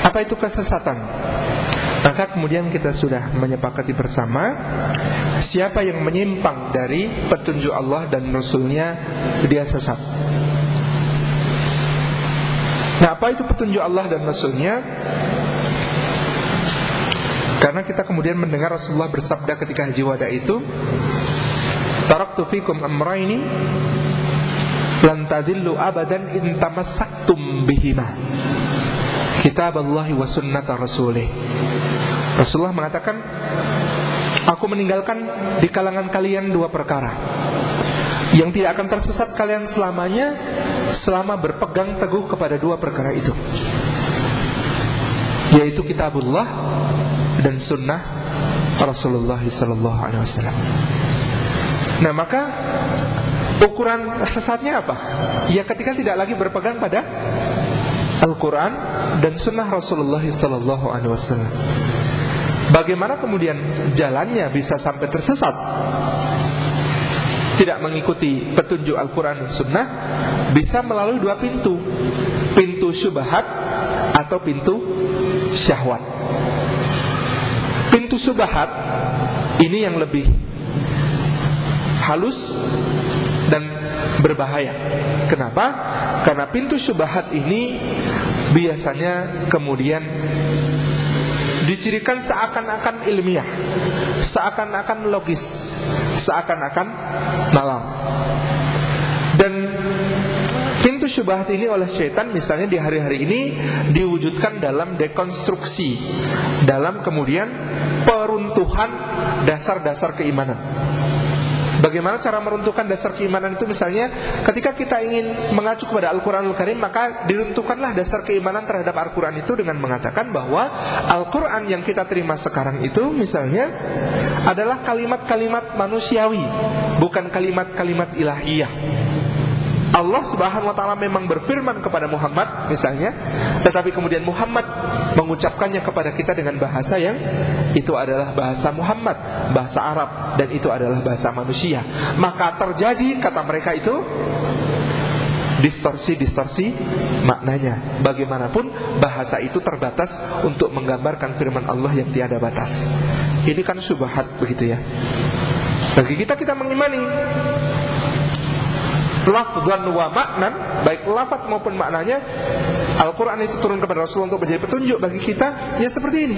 Apa itu kesesatan? Maka kemudian kita sudah menyepakati bersama, siapa yang menyimpang dari petunjuk Allah dan Rasulnya, dia sesat. Nah, apa itu petunjuk Allah dan Rasulnya? Karena kita kemudian mendengar Rasulullah bersabda ketika Haji Wada itu, taraktu fikum amrayni lan tadillu abadan in tamassaktum bihima, kitaballahi wa sunnata rasulih. Rasulullah mengatakan, aku meninggalkan di kalangan kalian dua perkara yang tidak akan tersesat kalian selamanya, selama berpegang teguh kepada dua perkara itu, yaitu kitabullah dan sunnah Rasulullah SAW. Nah, maka ukuran sesatnya apa? Ya ketika tidak lagi berpegang pada Al-Quran dan sunnah Rasulullah SAW. Bagaimana kemudian jalannya bisa sampai tersesat, tidak mengikuti petunjuk Al-Quran dan Sunnah? Bisa melalui dua pintu, pintu syubhat atau pintu syahwat. Pintu syubhat ini yang lebih halus dan berbahaya. Kenapa? Karena pintu syubhat ini biasanya kemudian dicirikan seakan-akan ilmiah, seakan-akan logis, seakan-akan nalar. Dan pintu syubhat ini oleh syaitan misalnya di hari-hari ini diwujudkan dalam dekonstruksi, dalam kemudian peruntuhan dasar-dasar keimanan. Bagaimana cara meruntuhkan dasar keimanan itu? Misalnya ketika kita ingin mengacu kepada Al-Quranul Karim, maka diruntuhkanlah dasar keimanan terhadap Al-Quran itu dengan mengatakan bahwa Al-Quran yang kita terima sekarang itu misalnya adalah kalimat-kalimat manusiawi, bukan kalimat-kalimat ilahiyah. Allah Subhanahu wa ta'ala memang berfirman kepada Muhammad misalnya, tetapi kemudian Muhammad mengucapkannya kepada kita dengan bahasa yang itu adalah bahasa Muhammad, bahasa Arab, dan itu adalah bahasa manusia. Maka terjadi, kata mereka itu, distorsi maknanya. Bagaimanapun bahasa itu terbatas untuk menggambarkan firman Allah yang tiada batas. Ini kan syubhat begitu ya. Bagi kita mengimani lafzan wa maknan, baik lafaz maupun maknanya, Al-Quran itu turun kepada Rasulullah untuk menjadi petunjuk bagi kita, ya seperti ini.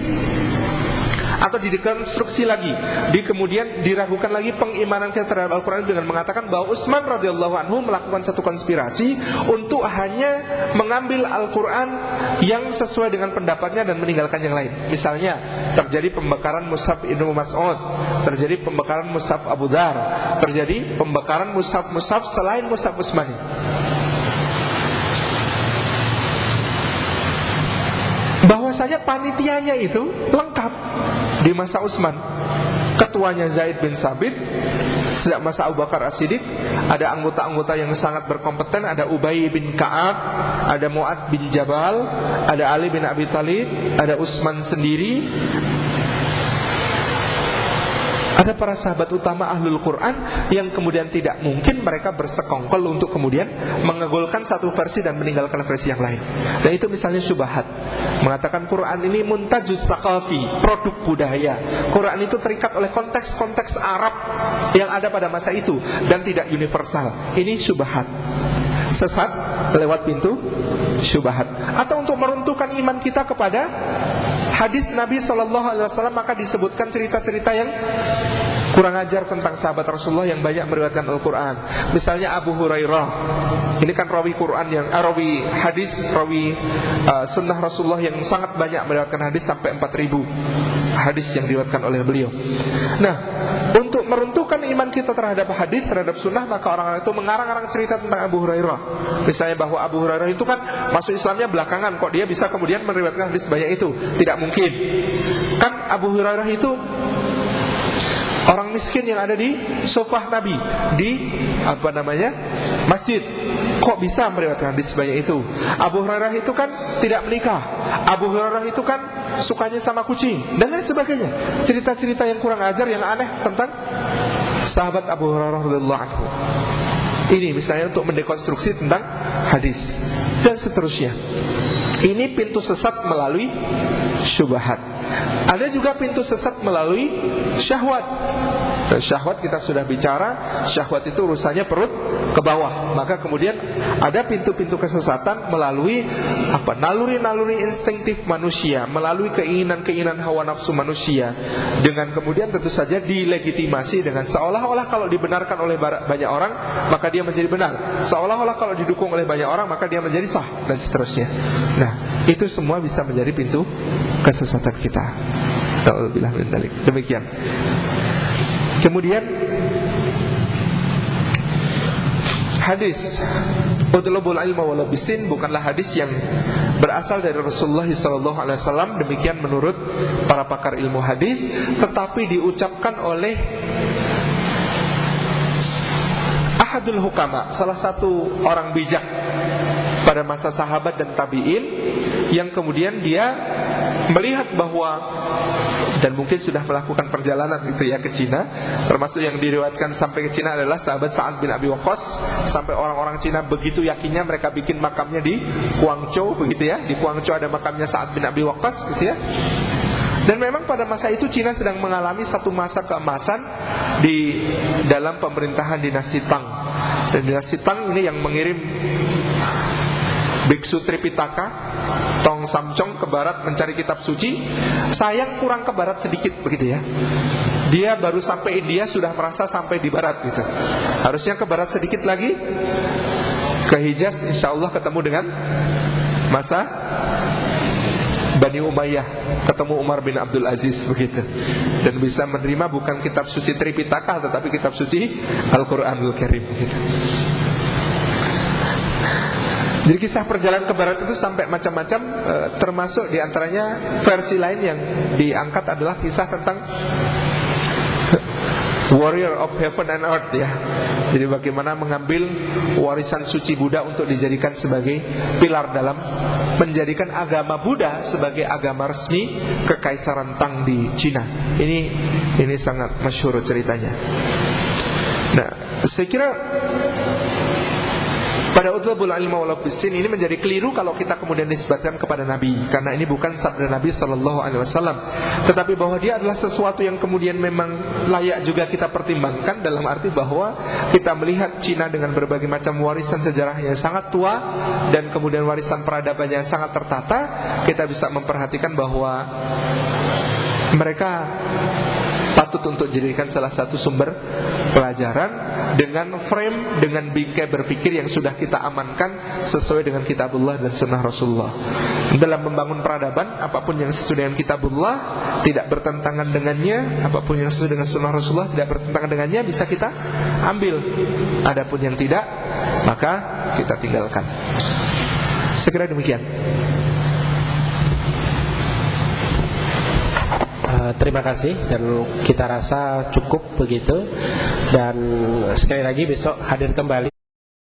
Atau didekonstruksi lagi, kemudian diragukan lagi pengimanan kita terhadap Al-Quran dengan mengatakan bahwa Utsman radhiyallahu anhu melakukan satu konspirasi untuk hanya mengambil Al-Quran yang sesuai dengan pendapatnya dan meninggalkan yang lain. Misalnya terjadi pembakaran mushaf Ibnu Mas'ud, terjadi pembakaran mushaf Abu Dar, terjadi pembakaran mushaf selain mushaf Utsmani. Bahwasanya panitianya itu lengkap di masa Utsman. Ketuanya Zaid bin Sabit, sejak masa Abu Bakar As-Siddiq ada anggota-anggota yang sangat berkompeten, ada Ubay bin Ka'ab, ada Mu'ad bin Jabal, ada Ali bin Abi Thalib, ada Utsman sendiri. Ada para sahabat utama Ahlul Quran yang kemudian tidak mungkin mereka bersekongkol untuk kemudian mengegolkan satu versi dan meninggalkan versi yang lain. Dan itu misalnya syubhat, mengatakan Quran ini muntajus saqafi, produk budaya. Quran itu terikat oleh konteks-konteks Arab yang ada pada masa itu dan tidak universal. Ini syubhat, sesat lewat pintu syubhat. Atau untuk meruntuhkan iman kita kepada hadis Nabi SAW, maka disebutkan cerita-cerita yang kurang ajar tentang sahabat Rasulullah yang banyak meriwayatkan Al-Quran. Misalnya Abu Hurairah, ini kan rawi Quran yang rawi hadis, rawi sunnah Rasulullah yang sangat banyak meriwayatkan hadis, sampai 4.000 hadis yang diriwayatkan oleh beliau. Nah, untuk meruntuhkan iman kita terhadap hadis, terhadap sunnah, maka orang-orang itu mengarang-arang cerita tentang Abu Hurairah. Misalnya bahwa Abu Hurairah itu kan masuk Islamnya belakangan, kok dia bisa kemudian meriwayatkan hadis banyak itu? Tidak mungkin. Kan Abu Hurairah itu orang miskin yang ada di sofah Nabi, di masjid. Kok bisa meriwayatkan hadis sebanyak itu? Abu Hurairah itu kan tidak menikah. Abu Hurairah itu kan sukanya sama kucing dan lain sebagainya. Cerita-cerita yang kurang ajar, yang aneh tentang sahabat Abu Hurairah radhiyallahu anhu. Ini misalnya untuk mendekonstruksi tentang hadis dan seterusnya. Ini pintu sesat melalui syubhat. Ada juga pintu sesat melalui syahwat. Dan syahwat kita sudah bicara, syahwat itu urusannya perut ke bawah. Maka kemudian ada pintu-pintu kesesatan melalui naluri-naluri instinktif manusia, melalui keinginan-keinginan hawa nafsu manusia. Dengan kemudian tentu saja dilegitimasi dengan seolah-olah kalau dibenarkan oleh banyak orang, maka dia menjadi benar. Seolah-olah kalau didukung oleh banyak orang, maka dia menjadi sah, dan seterusnya. Nah, itu semua bisa menjadi pintu kesesatan kita. Ta'udzubillah min dzalik. Demikian. Kemudian hadis utlubul ilma walau bisin bukanlah hadis yang berasal dari Rasulullah SAW. Demikian menurut para pakar ilmu hadis, tetapi diucapkan oleh ahadul hukama, salah satu orang bijak pada masa sahabat dan tabi'in, yang kemudian dia melihat bahwa, dan mungkin sudah melakukan perjalanan itu ya ke Cina, termasuk yang diriwayatkan sampai ke Cina adalah sahabat Sa'ad bin Abi Waqqas. Sampai orang-orang Cina begitu yakinnya mereka bikin makamnya di Guangzhou, begitu ya. Di Guangzhou ada makamnya Sa'ad bin Abi Waqqas, gitu ya. Dan memang pada masa itu Cina sedang mengalami satu masa keemasan di dalam pemerintahan dinasti Tang. Dan dinasti Tang ini yang mengirim Biksu Tripitaka Tong Samcong ke barat mencari kitab suci. Sayang kurang ke barat sedikit, begitu ya. Dia baru sampai India sudah merasa sampai di barat gitu. Harusnya ke barat sedikit lagi, ke Hijaz, insya Allah ketemu dengan masa Bani Umayyah, ketemu Umar bin Abdul Aziz, begitu. Dan bisa menerima bukan kitab suci Tripitaka, tetapi kitab suci Al-Quranul Karim, begitu. Jadi kisah perjalanan ke barat itu sampai macam-macam, termasuk diantaranya versi lain yang diangkat adalah kisah tentang warrior of heaven and earth, ya. Jadi bagaimana mengambil warisan suci Buddha untuk dijadikan sebagai pilar dalam menjadikan agama Buddha sebagai agama resmi Kekaisaran Tang di Cina. Ini sangat masyhur ceritanya. Nah, saya kira pada utlubul ilma walau bisin ini menjadi keliru kalau kita kemudian nisbatkan kepada Nabi, karena ini bukan sabda Nabi SAW. Tetapi bahwa dia adalah sesuatu yang kemudian memang layak juga kita pertimbangkan, dalam arti bahwa kita melihat Cina dengan berbagai macam warisan sejarahnya yang sangat tua dan kemudian warisan peradabannya yang sangat tertata. Kita bisa memperhatikan bahwa mereka patut untuk dijadikan salah satu sumber pelajaran dengan frame, dengan bingkai berpikir yang sudah kita amankan sesuai dengan kitabullah dan sunnah Rasulullah. Dalam membangun peradaban, apapun yang sesuai dengan kitabullah tidak bertentangan dengannya, apapun yang sesuai dengan sunnah Rasulullah tidak bertentangan dengannya, bisa kita ambil. Adapun yang tidak, maka kita tinggalkan. Sekira demikian. Terima kasih, dan kita rasa cukup begitu. Dan sekali lagi besok hadir kembali.